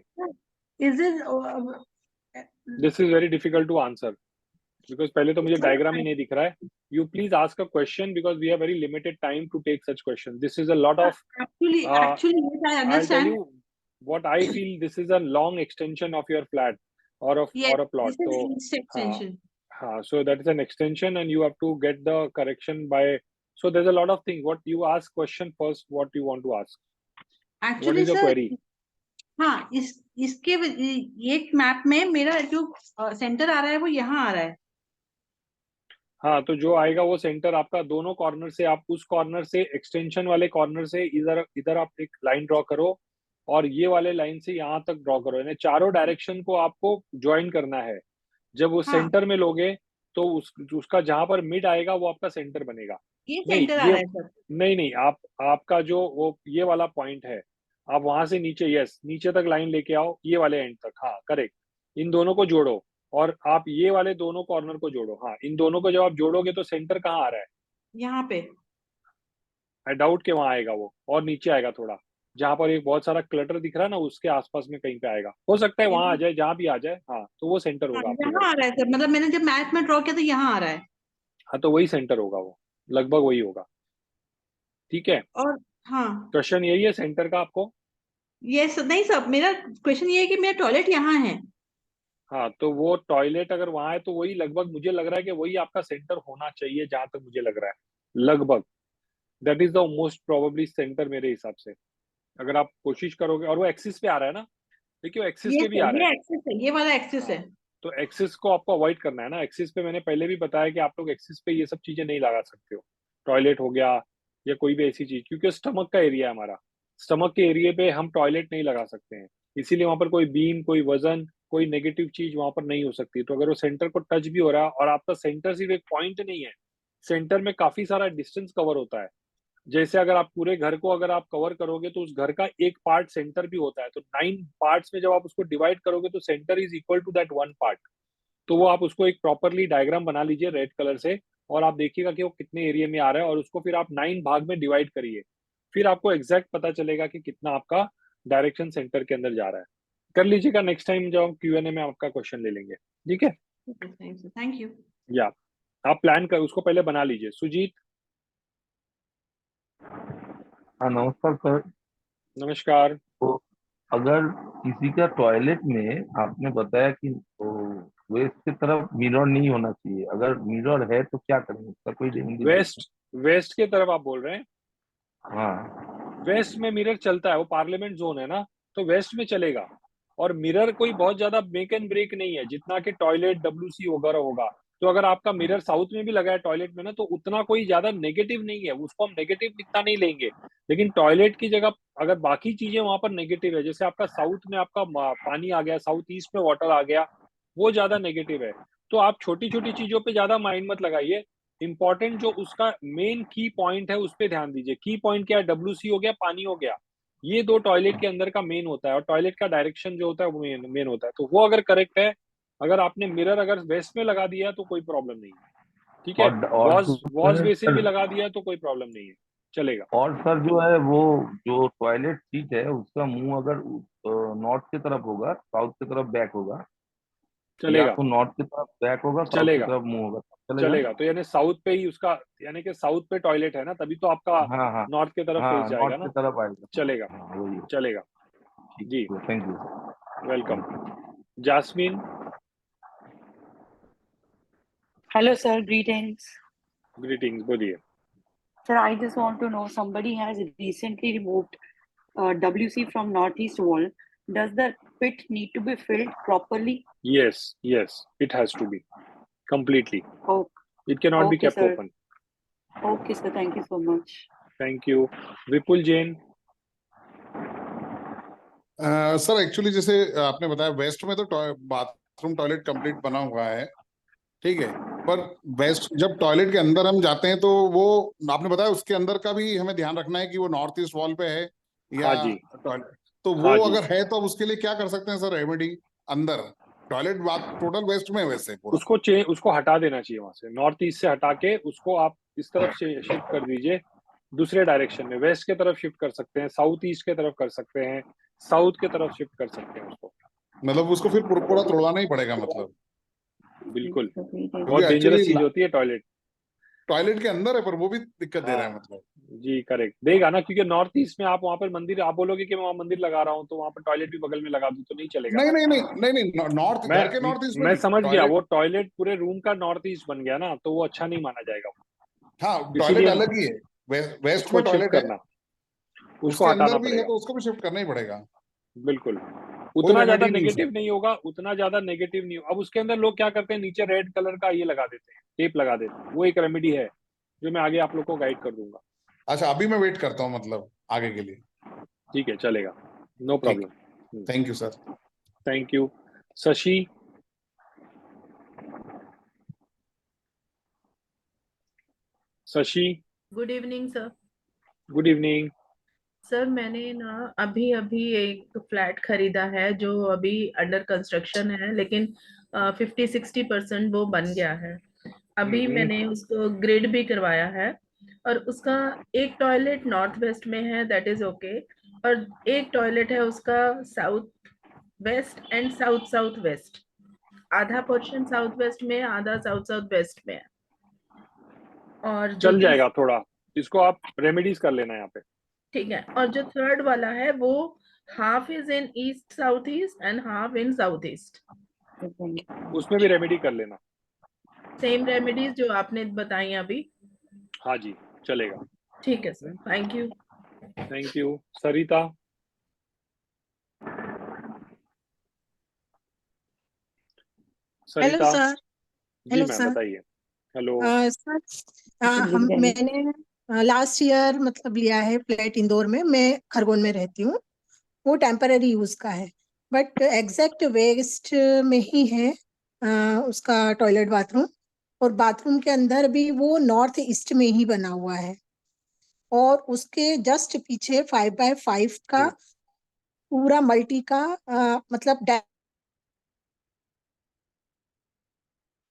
Is it This is very difficult to answer because पहले तो मुझे diagram ही नहीं दिख रहा है. You please ask a question because we have very limited time to take such questions. This is a lot of. actually, yes, I I'll tell understand. you what I feel. This is a long extension of your flat or Yes, a plot. this is So east extension. so that is an extension and you have to get the correction by. So there's a lot of things. What you ask question first, what you want to ask. What Actually, is your sir, query? हाँ, इसके एक map में मेरा जो centre आ रहा है वो यहाँ आ रहा है. हाँ, तो जो आएगा वो सेंटर आपका दोनों कॉर्नर से, आप उस कॉर्नर से एक्सटेंशन वाले कॉर्नर से इधर आप एक लाइन ड्रॉ करो और ये वाले लाइन से यहाँ तक ड्रॉ करो, यानी चारों डायरेक्शन को आपको ज्वाइन करना है. जब वो हाँ. सेंटर में लोगे तो उसका जहां पर मिड आएगा वो आपका सेंटर बनेगा. ये नहीं, सेंटर आ रहा है सर. नहीं, आपका जो वो ये वाला पॉइंट है, आप वहां से नीचे, यस, नीचे तक लाइन लेके आओ, ये वाले एंड तक. हाँ करेक्ट. इन दोनों को जोड़ो और आप ये वाले दोनों कॉर्नर को जोड़ो. हाँ, इन दोनों को जब आप जोड़ोगे तो सेंटर कहाँ आ रहा है? यहाँ पे. आई डाउट के वहां आएगा वो, और नीचे आएगा थोड़ा, जहां पर एक बहुत सारा क्लटर दिख रहा है ना, उसके आसपास में कहीं पे आएगा. हो सकता है वहां आ जाए, जहां भी आ जाए. हाँ, तो वो सेंटर होगा आपके यहाँ आ रहा है सर, मतलब मैंने जब मैथ में ड्रॉ किया तो यहाँ आ रहा है. हाँ, तो वही सेंटर होगा, वो लगभग वही होगा. ठीक है. और हाँ, क्वेश्चन यही है सेंटर का आपको? ये नहीं सर, मेरा क्वेश्चन ये है कि मेरा टॉयलेट यहाँ है. हाँ, तो वो टॉयलेट अगर वहां है तो वही लगभग मुझे लग रहा है कि वही आपका सेंटर होना चाहिए, जहां तक मुझे लग रहा है लगभग. That is the most probably centre मेरे हिसाब से, अगर आप कोशिश करोगे. और वो एक्सिस पे आ रहा है ना, देखिए वो एक्सिस पे भी आ रहा है. ये एक्सिस है, ये वाला एक्सिस है. तो एक्सिस को आपको अवॉइड करना है ना. एक्सिस पे मैंने पहले भी बताया कि आप लोग एक्सिस पे ये सब चीजें नहीं लगा सकते हो. टॉयलेट हो गया या कोई भी ऐसी चीज, क्योंकि स्टमक का एरिया है हमारा. स्टमक के एरिया पे हम टॉयलेट नहीं लगा सकते हैं, इसीलिए वहां पर कोई बीम, कोई वजन, कोई नेगेटिव चीज वहां पर नहीं हो सकती. तो अगर वो सेंटर को टच भी हो रहा है और आपका सेंटर सिर्फ एक पॉइंट नहीं है, सेंटर में काफी सारा डिस्टेंस कवर होता है. जैसे अगर आप पूरे घर को अगर आप कवर करोगे तो उस घर का एक पार्ट सेंटर भी होता है. तो 9 पार्ट्स में जब आप उसको डिवाइड करोगे तो centre is equal to that 1 part. तो वो आप उसको एक प्रॉपरली डायग्राम बना लीजिए रेड कलर से, और आप देखिएगा कि वो कितने एरिया में आ रहा है, और उसको फिर आप 9 भाग में डिवाइड करिए. फिर आपको एग्जैक्ट पता चलेगा कि कितना आपका डायरेक्शन सेंटर के अंदर जा रहा है. कर लीजिएगा नेक्स्ट टाइम जब हम Q&A में आपका क्वेश्चन ले लेंगे. ठीक है. Thank you. या आप प्लान कर उसको पहले बना लीजिए. सुजीत. हाँ नमस्कार सर. नमस्कार. तो अगर किसी का टॉयलेट में आपने बताया कि वेस्ट की तरफ मिरर नहीं होना चाहिए, अगर मिरर है तो क्या करेंगे, उसका कोई रेमेडी? वेस्ट के तरफ आप बोल रहे हैं? हाँ वेस्ट में मिरर चलता है, वो पार्लियामेंट जोन है ना, तो वेस्ट में चलेगा। और मिरर कोई बहुत ज्यादा मेक एंड ब्रेक नहीं है, जितना कि टॉयलेट डब्ल्यूसी वगैरह होगा। तो अगर आपका मिरर साउथ में भी लगा है टॉयलेट में ना, तो उतना कोई ज्यादा नेगेटिव नहीं है, उसको हम नेगेटिव इतना नहीं लेंगे। लेकिन टॉयलेट की जगह अगर बाकी चीजें वहां पर नेगेटिव है, जैसे आपका साउथ में आपका पानी आ गया, साउथ ईस्ट में वाटर आ गया, वो ज्यादा नेगेटिव है। तो आप छोटी छोटी चीजों पे ज्यादा माइंड मत लगाइए। इंपॉर्टेंट जो उसका मेन की पॉइंट है उस पर ध्यान दीजिए। की पॉइंट क्या है? डब्ल्यूसी हो गया, पानी हो गया, ये दो टॉयलेट के अंदर का मेन होता है, और टॉयलेट का डायरेक्शन जो होता है वो मेन होता है। तो वो अगर करेक्ट है, अगर आपने मिरर अगर वेस्ट में लगा दिया तो कोई प्रॉब्लम नहीं है, ठीक है। और वॉश बेसिन भी सर, लगा दिया तो कोई प्रॉब्लम नहीं है, चलेगा। और सर जो है वो जो टॉयलेट सीट है उसका मुंह अगर नॉर्थ की तरफ होगा, साउथ की तरफ बैक होगा, या चलेगा, तो नॉर्थ की तरफ बैक होगा, साउथ की चलेगा, तरफ मुंह होगा, तब चलेगा? चलेगा। तो यानी साउथ पे ही उसका, यानी कि साउथ पे टॉयलेट है ना, तभी तो आपका हाँ हाँ नॉर्थ की तरफ फेस हाँ, नॉर्थ जाएगा की ना। तरफ आएगा। चलेगा, हाँ वही है। चलेगा। ठीक जी, है, thank you. Welcome. Jasmine, Hello, sir. Greetings. Greetings, बोलिए। Sir, I just want to know somebody has recently removed WC from northeast wall. Does the pit need to be filled properly? Yes, yes, it has to be completely. Oh, It cannot be okay, kept sir. open. Okay, sir. Thank you so much. Thank you. Vipul Jain, sir actually जैसे आपने बताया waste में तो bathroom toilet complete बना हुआ है, ठीक है। पर वेस्ट जब टॉयलेट के अंदर हम जाते हैं तो वो आपने बताया उसके अंदर का भी हमें ध्यान रखना है कि वो नॉर्थ ईस्ट वॉल पे है या हाँ जी, टॉयलेट, तो वो हाँ जी। अगर है तो अब उसके लिए क्या कर सकते हैं सर रेमेडी? अंदर टॉयलेट बात टोटल वेस्ट में है वैसे पूरा। उसको हटा देना चाहिए वहां से, नॉर्थ ईस्ट से हटा के उसको आप इस तरफ से शिफ्ट कर दीजिए, दूसरे डायरेक्शन में। वेस्ट के तरफ शिफ्ट कर सकते हैं, साउथ ईस्ट के तरफ कर सकते हैं, साउथ के तरफ शिफ्ट कर सकते हैं उसको। मतलब उसको फिर पूरा तोड़वाना ही पड़ेगा मतलब, बिल्कुल, क्योंकि बहुत डेंजरस एक्चुअली चीज होती है टॉयलेट। टॉयलेट के अंदर है पर वो भी दिक्कत दे रहा है हाँ मतलब। जी, करेक्ट देगा ना, क्योंकि नॉर्थ ईस्ट में आप वहां पर मंदिर, आप बोलोगे कि मैं वहां मंदिर लगा रहा हूँ तो वहां पर टॉयलेट भी बगल में लगा दूं तो नहीं चलेगा नहीं ना। नहीं नहीं नहीं नहीं, नॉर्थ घर के नॉर्थ ईस्ट में मैं समझ गया, टॉयलेट। वो टॉयलेट पूरे रूम का नॉर्थ ईस्ट बन गया ना, तो वो अच्छा नहीं माना जाएगा। हाँ टॉयलेट इसीलिए अलग ही है, वेस्ट उसको में शिफ्ट टॉयलेट है, करना, उसके उसको अंदर हटाना भी है पड़ेगा। तो उसको भी शिफ्ट करना ही पड़ेगा। बिल्कुल, कोई उतना ज्यादा रेमेडी नहीं नेगेटिव सर। नहीं होगा, उतना ज्यादा नेगेटिव नहीं होगा। अब उसके अंदर लोग क्या करते हैं, नीचे रेड कलर का ये लगा देते हैं, टेप लगा देते हैं, वो एक रेमेडी है जो मैं आगे आप लोग को गाइड कर दूंगा। अच्छा अभी मैं वेट करता हूँ मतलब आगे के लिए। ठीक है, चलेगा, नो ठीक, problem. Thank you sir. Thank you. Shashi, Shashi, good evening sir. Good evening. Sir मैंने ना अभी अभी एक फ्लैट खरीदा है जो अभी अंडर कंस्ट्रक्शन है, लेकिन 50-60% वो बन गया है। अभी मैंने उसको ग्रिड भी करवाया है, और उसका एक टॉयलेट नॉर्थ वेस्ट में है, दैट इज ओके। और एक टॉयलेट है उसका south west and south south west. आधा पोर्शन साउथ वेस्ट में, आधा साउथ साउथ वेस्ट में है। और जो चल जाएगा थोड़ा, इसको आप रेमेडीज कर लेना यहाँ पे। ठीक है, और जो थर्ड वाला है वो half is in east south east and half in south east. उसमें भी रेमेडी कर लेना। सेम रेमेडीज जो आपने बताई अभी। हाँ जी, चलेगा। ठीक है sir, thank you. Thank you. Sarita, hello Sarita sir. जी हेलो मैम सर। बताइए। हेलो। सर मैंने लास्ट ईयर मतलब लिया है फ्लैट इंदौर में, मैं खरगोन में रहती हूँ। वो टेम्पररी यूज का है, बट एग्जैक्ट वेस्ट में ही है उसका टॉयलेट बाथरूम। और बाथरूम के अंदर भी वो नॉर्थ ईस्ट में ही बना हुआ है, और उसके जस्ट पीछे 5x5 का पूरा मल्टी का मतलब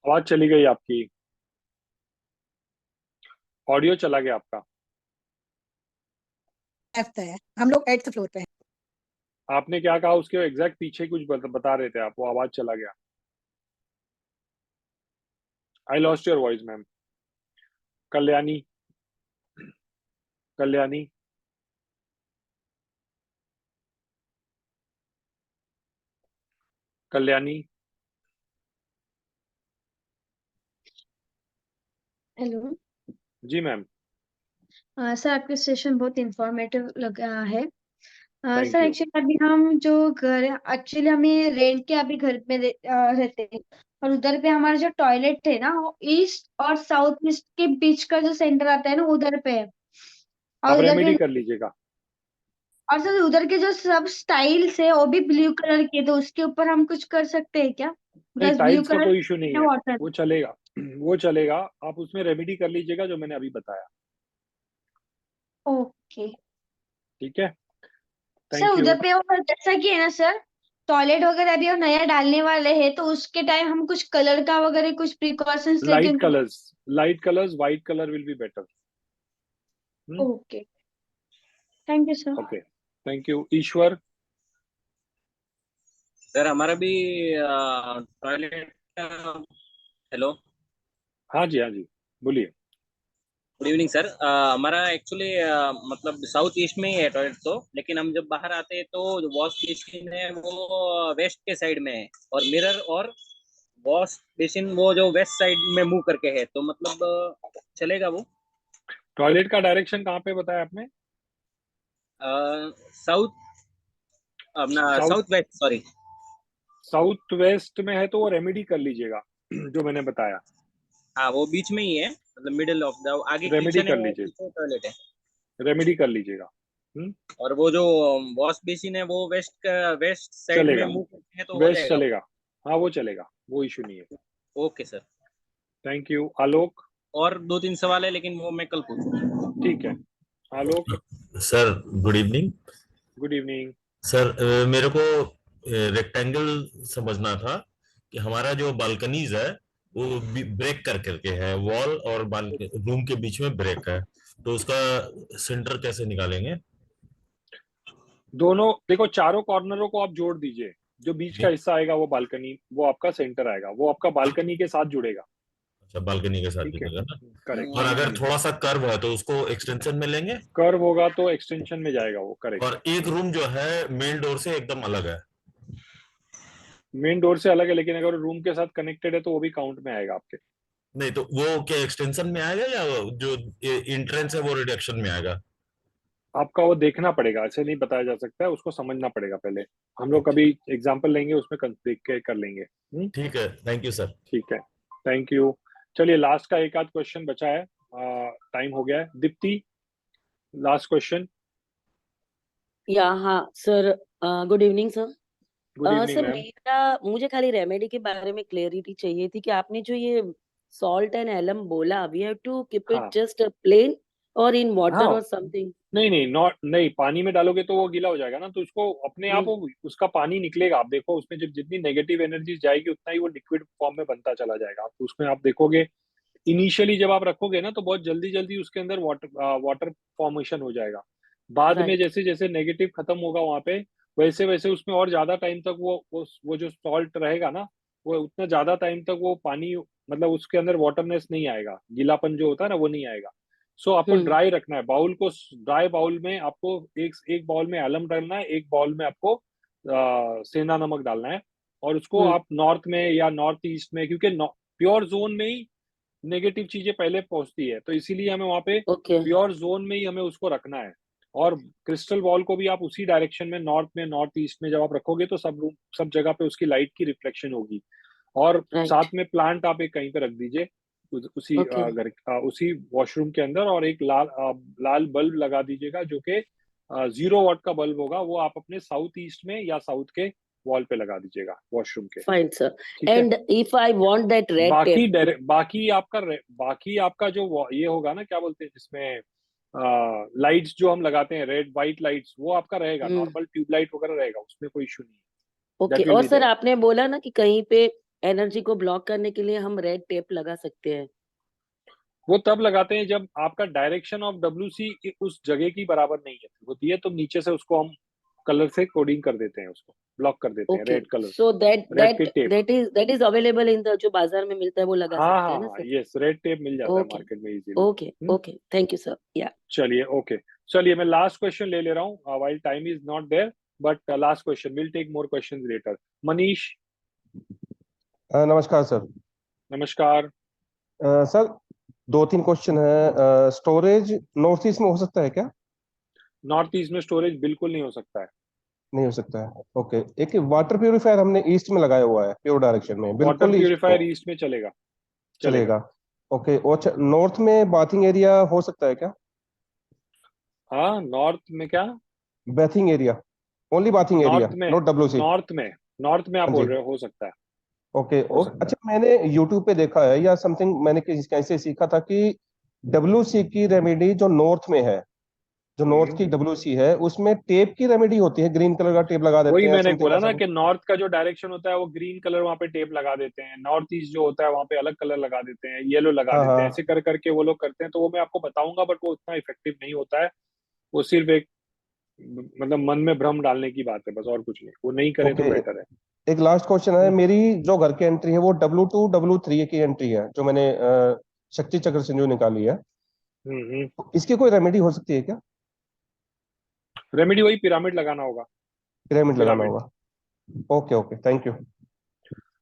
आवाज चली गई आपकी, ऑडियो चला गया आपका। डेप्थ है। हम लोग 8th फ्लोर पे हैं। आपने क्या कहा, उसके एग्जैक्ट पीछे कुछ बता रहे थे आप, वो आवाज चला गया। I lost your voice ma'am. Kalyani, Kalyani, Kalyani. Hello जी मैम। सर, आपका सेशन बहुत इंफॉर्मेटिव लगा है। Thank sir you. एक्चुअली अभी हम जो घर एक्चुअली हमें रेंट के अभी घर में रहते हैं, और उधर पे हमारा जो टॉयलेट है ना, वो ईस्ट और साउथ ईस्ट के बीच का जो सेंटर आता है ना, उधर पे है। और आप उधर रेमेडी के कर लीजिएगा। और सर उधर के जो सब स्टाइल्स है वो भी ब्लू कलर के, तो उसके ऊपर हम कुछ कर सकते हैं क्या? नहीं, बिकॉज ब्लू टाइल्स का कलर कोई इशू नहीं है, वाटर। वो चलेगा। वो चलेगा, आप उसमें रेमेडी कर लीजिएगा जो मैंने अभी बताया। ओके ठीक है, सर, थैंक यू। उधर पे वो जैसा कि है ना सर, टॉयलेट वगैरह अभी हम नया डालने वाले हैं, तो उसके टाइम हम कुछ कलर का वगैरह कुछ प्रिकॉशंस लेके लाइट उनको। Colours, white colour will be better. Okay, thank you sir. Okay, thank you. Ishwar. Sir हमारा भी टॉयलेट। हेलो, हाँ जी, हाँ जी, बोलिए। Good evening sir. हमारा एक्चुअली मतलब साउथ ईस्ट में ही है टॉयलेट तो, लेकिन हम जब बाहर आते हैं तो जो वॉश बेसिन है वो वेस्ट के साइड में है, और मिरर और वॉश बेसिन वो जो वेस्ट साइड में मुंह करके है, तो मतलब चलेगा वो? टॉयलेट का डायरेक्शन कहाँ पे बताया आपने? साउथ, अपना south west, sorry. South west में है तो वो रेमेडी कर लीजिएगा जो मैंने बताया। हाँ, वो बीच में ही है, मतलब मिडिल ऑफ द, आगे रेमेडी किचन है कर और लीजिए, पीछे टॉयलेट है। रेमेडी कर लीजिएगा। और वो जो वॉश बेसिन है वो वेस्ट साइड में चलेगा, मुंह करके है, तो हो वेस्ट जाएगा? चलेगा। हाँ, वो चलेगा, वो इशू नहीं है। Okay sir, thank you. Alok. और 2-3 सवाल है लेकिन वो मैं कल पूछूंगा। ठीक है, Alok. Sir good evening. Good evening. Sir मेरे को रेक्टेंगल समझना था कि हमारा जो बालकनीज है वो ब्रेक कर करके है, वॉल और रूम के बीच में ब्रेक है, तो उसका सेंटर कैसे निकालेंगे? दोनों देखो, चारों कॉर्नरों को आप जोड़ दीजिए, जो बीच का हिस्सा आएगा वो बालकनी, वो आपका सेंटर आएगा, वो आपका बालकनी के साथ जुड़ेगा। अच्छा, बालकनी के साथ ठीक है, जुड़ेगा ना? करेक्ट। और अगर थोड़ा सा कर्व है तो उसको एक्सटेंशन में लेंगे? कर्व होगा तो एक्सटेंशन में जाएगा वो, करेक्ट। और एक रूम जो है मेन डोर से एकदम अलग है? मेन डोर से अलग है, लेकिन अगर रूम के साथ कनेक्टेड है तो वो भी काउंट में आएगा आपके। नहीं तो वो क्या एक्सटेंशन में आएगा या जो इंट्रेंस है वो रिडक्शन में आएगा? आपका वो देखना पड़ेगा, ऐसे नहीं बताया जा सकता है, उसको समझना पड़ेगा पहले। हम लोग कभी एग्जांपल लेंगे, उसमें देख के कर लेंगे। ठीक है, थैंक यू सर। ठीक है, थैंक यू। चलिए, लास्ट का एक आध क्वेश्चन बचा है, टाइम हो गया है। Deepti, last question. या हाँ sir, good evening sir. Good evening sir ma'am. मुझे खाली रेमेडी के बारे में क्लेरिटी चाहिए थी कि आपने जो ये सॉल्ट एंड एलम बोला, we have to keep it हाँ जस्ट प्लेन और इन वाटर हाँ, और समथिंग? नहीं, नॉट नहीं, पानी में डालोगे तो वो गीला हो जाएगा ना, तो उसको अपने आप वो उसका पानी निकलेगा। आप देखो, उसमें जब जितनी नेगेटिव एनर्जी जाएगी उतना ही वो लिक्विड फॉर्म में बनता चला जाएगा। आप उसमें आप देखोगे, इनिशियली जब आप रखोगे ना तो बहुत जल्दी जल्दी उसके अंदर वाटर फॉर्मेशन हो जाएगा। बाद में राइट। जैसे जैसे नेगेटिव खत्म होगा वहां पे, वैसे वैसे उसमें और ज्यादा टाइम तक वो जो सॉल्ट रहेगा ना, वो उतना ज्यादा टाइम तक वो पानी, मतलब उसके अंदर वाटरनेस नहीं आएगा, गीलापन जो होता है ना वो नहीं आएगा। सो आपको ड्राई रखना है बाउल को। ड्राई बाउल में आपको एक बाउल में एलम डालना है, एक बाउल में आपको सेंधा नमक डालना है, और उसको आप नॉर्थ में या नॉर्थ ईस्ट में, क्योंकि प्योर जोन में ही नेगेटिव चीजें पहले पहुंचती है, तो इसीलिए हमें वहां पे ओके। प्योर जोन में ही हमें उसको रखना है। और क्रिस्टल बॉल को भी आप उसी डायरेक्शन में, नॉर्थ ईस्ट में जब आप रखोगे तो सब जगह पे उसकी लाइट की रिफ्लेक्शन होगी। और राइट। साथ में प्लांट आप एक कहीं पे रख दीजिए, उसी ओके। उसी वॉशरूम के अंदर, और एक लाल बल्ब लगा दीजिएगा जो कि 0 वाट का बल्ब होगा, वो आप अपने साउथ ईस्ट में या साउथ के वॉल पे लगा दीजिएगा वॉशरूम के। Fine sir. ठीक है, and if I want that red tape? बाकी आपका जो ये होगा ना, क्या बोलते हैं जिसमें लाइट्स जो हम लगाते हैं, रेड वाइट लाइट्स, वो आपका रहेगा, नॉर्मल ट्यूबलाइट वगैरह रहेगा, उसमें कोई इशू नहीं है। ओके। That will और be सर there. आपने बोला ना कि कहीं पे एनर्जी को ब्लॉक करने के लिए हम रेड टेप लगा सकते हैं? वो तब लगाते हैं जब आपका डायरेक्शन ऑफ WC उस जगह की बराबर नहीं होती है, तो नीचे से उसको हम कलर से कोडिंग कर देते हैं, उसको ब्लॉक कर देते हैं ओके, रेड कलर सो से, रेड की tape. That is available in the, जो बाजार में मिलता है वो लगा हाँ सकते हाँ हैं ना हाँ, सर? यस, रेड टेप मिल जाता है ओके मार्केट में easily. Okay okay, thank you sir. या चलिए, ओके, चलिए मैं लास्ट क्वेश्चन ले रहा हूँ, while time is not there, but last question, will take more questions later. Manish. नमस्कार सर। नमस्कार। सर 2-3 क्वेश्चन है। स्टोरेज नॉर्थ ईस्ट में हो सकता है क्या? नॉर्थ ईस्ट में स्टोरेज बिल्कुल नहीं हो सकता है। नहीं हो सकता है, ओके। एक वाटर प्यूरिफायर हमने ईस्ट में लगाया हुआ है, प्योर डायरेक्शन में, वाटर बिल्कुल ईस्ट प्यूरिफायर को ईस्ट में चलेगा। चलेगा। ओके, और नॉर्थ में बाथिंग एरिया हो सकता है क्या? हाँ, नॉर्थ में क्या? Bathing area, only bathing area, not WC. North में आप हाँ बोल जी, रहे हो सकता है। ओके। हो सकता अच्छा, मैंने यूट्यूब पे देखा है या समथिंग, मैंने कैसे सीखा था कि डब्ल्यूसी की रेमेडी जो नॉर्थ में है, जो नॉर्थ की डब्ल्यूसी है, उसमें टेप की रेमेडी होती है, ग्रीन कलर का टेप लगा देते वही हैं या मैंने समथिंग बोला ऐसा ना कुछ। कि नॉर्थ का जो डायरेक्शन होता है वो ग्रीन कलर वहाँ पे टेप लगा देते हैं, नॉर्थ ईस्ट जो होता है वहाँ पे अलग कलर लगा देते हैं, येलो लगा हाँ देते हैं, हाँ, ऐसे कर करके वो लोग करते हैं। तो वो मैं आपको बताऊंगा, बट वो उतना इफेक्टिव नहीं होता है। वो सिर्फ एक मतलब मन में भ्रम डालने की बात है बस, और कुछ नहीं। वो नहीं करे तो ओके। बेटर है। एक लास्ट क्वेश्चन है, मेरी जो घर की एंट्री है वो W2 W3 की एंट्री है, जो मैंने शक्ति चक्र से जो निकाली है। तो इसकी कोई रेमेडी हो सकती है क्या? रेमेडी वही पिरामिड लगाना होगा। पिरामिड लगाना पिरामिड। होगा। Okay okay, thank you.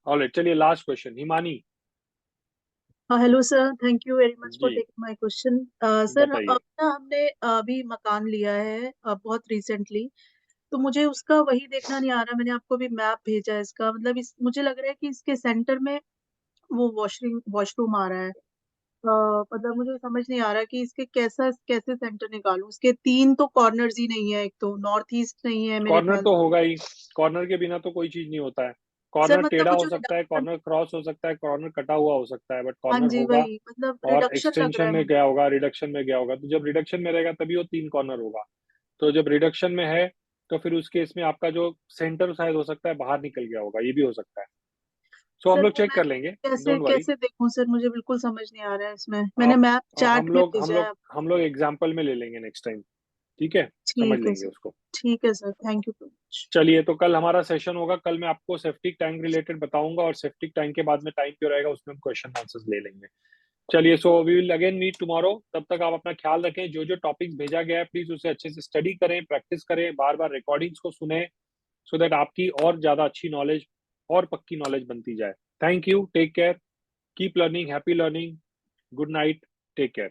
Alright, चलिए last question Himani. Hello sir, thank you very much for जी टेकिंग माय क्वेश्चन। सर बताइए। अब ना हमने अभी मकान लिया है बहुत रिसेंटली, तो मुझे उसका वही देखना नहीं आ रहा। मैंने आपको भी मैप भेजा है इसका, मतलब इस मुझे लग रहा है कि इसके सेंटर में वो वॉशरूम आ रहा है। मतलब मुझे समझ नहीं आ रहा कि इसके कैसे सेंटर निकालूं। इसके 3 तो कॉर्नर्स ही नहीं है, एक तो नॉर्थ ईस्ट नहीं है मेरे कॉर्नर ख्याल तो से। होगा ही, कॉर्नर के बिना तो कोई चीज नहीं होता है। सर कॉर्नर मतलब टेढ़ा वो हो जो सकता है, रिडक्शन, कॉर्नर क्रॉस हो सकता है, कॉर्नर कटा हुआ हो सकता है, बट हाँ कॉर्नर जी होगा। वही, मतलब और रिडक्शन लग रहा एक्सटेंशन है में मुझे। गया होगा, रिडक्शन में गया होगा। तो जब रिडक्शन में रहेगा तभी वो 3 कॉर्नर होगा। तो जब रिडक्शन में है तो फिर उस केस में आपका जो सेंटर शायद हो सकता है बाहर निकल गया होगा, ये भी हो सकता है। सो हम सर लोग वो चेक मैं कर लेंगे। कैसे डोंट वरी। कैसे देखूं सर, मुझे बिल्कुल समझ नहीं आ रहा है इसमें। मैंने आप मैप हम चार्ट भी लोग हम भेजा लोग है। हम लोग एग्जाम्पल में ले लेंगे नेक्स्ट टाइम। ठीक है, समझ ठीक है लेंगे सर। उसको। ठीक है sir, thank you so much. चलिए, तो कल हमारा सेशन होगा। कल मैं आपको सेप्टिक टैंक रिलेटेड बताऊंगा, और सेप्टिक टैंक के बाद में टाइम क्यों रहेगा उसमें हम क्वेश्चन आंसर्स ले लेंगे। चलिए, so we will again meet tomorrow. तब तक आप अपना ख्याल रखें। जो जो टॉपिक्स भेजा गया है प्लीज उसे अच्छे से स्टडी करें, प्रैक्टिस करें, बार बार रिकॉर्डिंग्स को सुने, सो दैट आपकी और ज्यादा अच्छी नॉलेज और पक्की नॉलेज बनती जाए। Thank you, take care, keep learning, happy learning, good night, take care.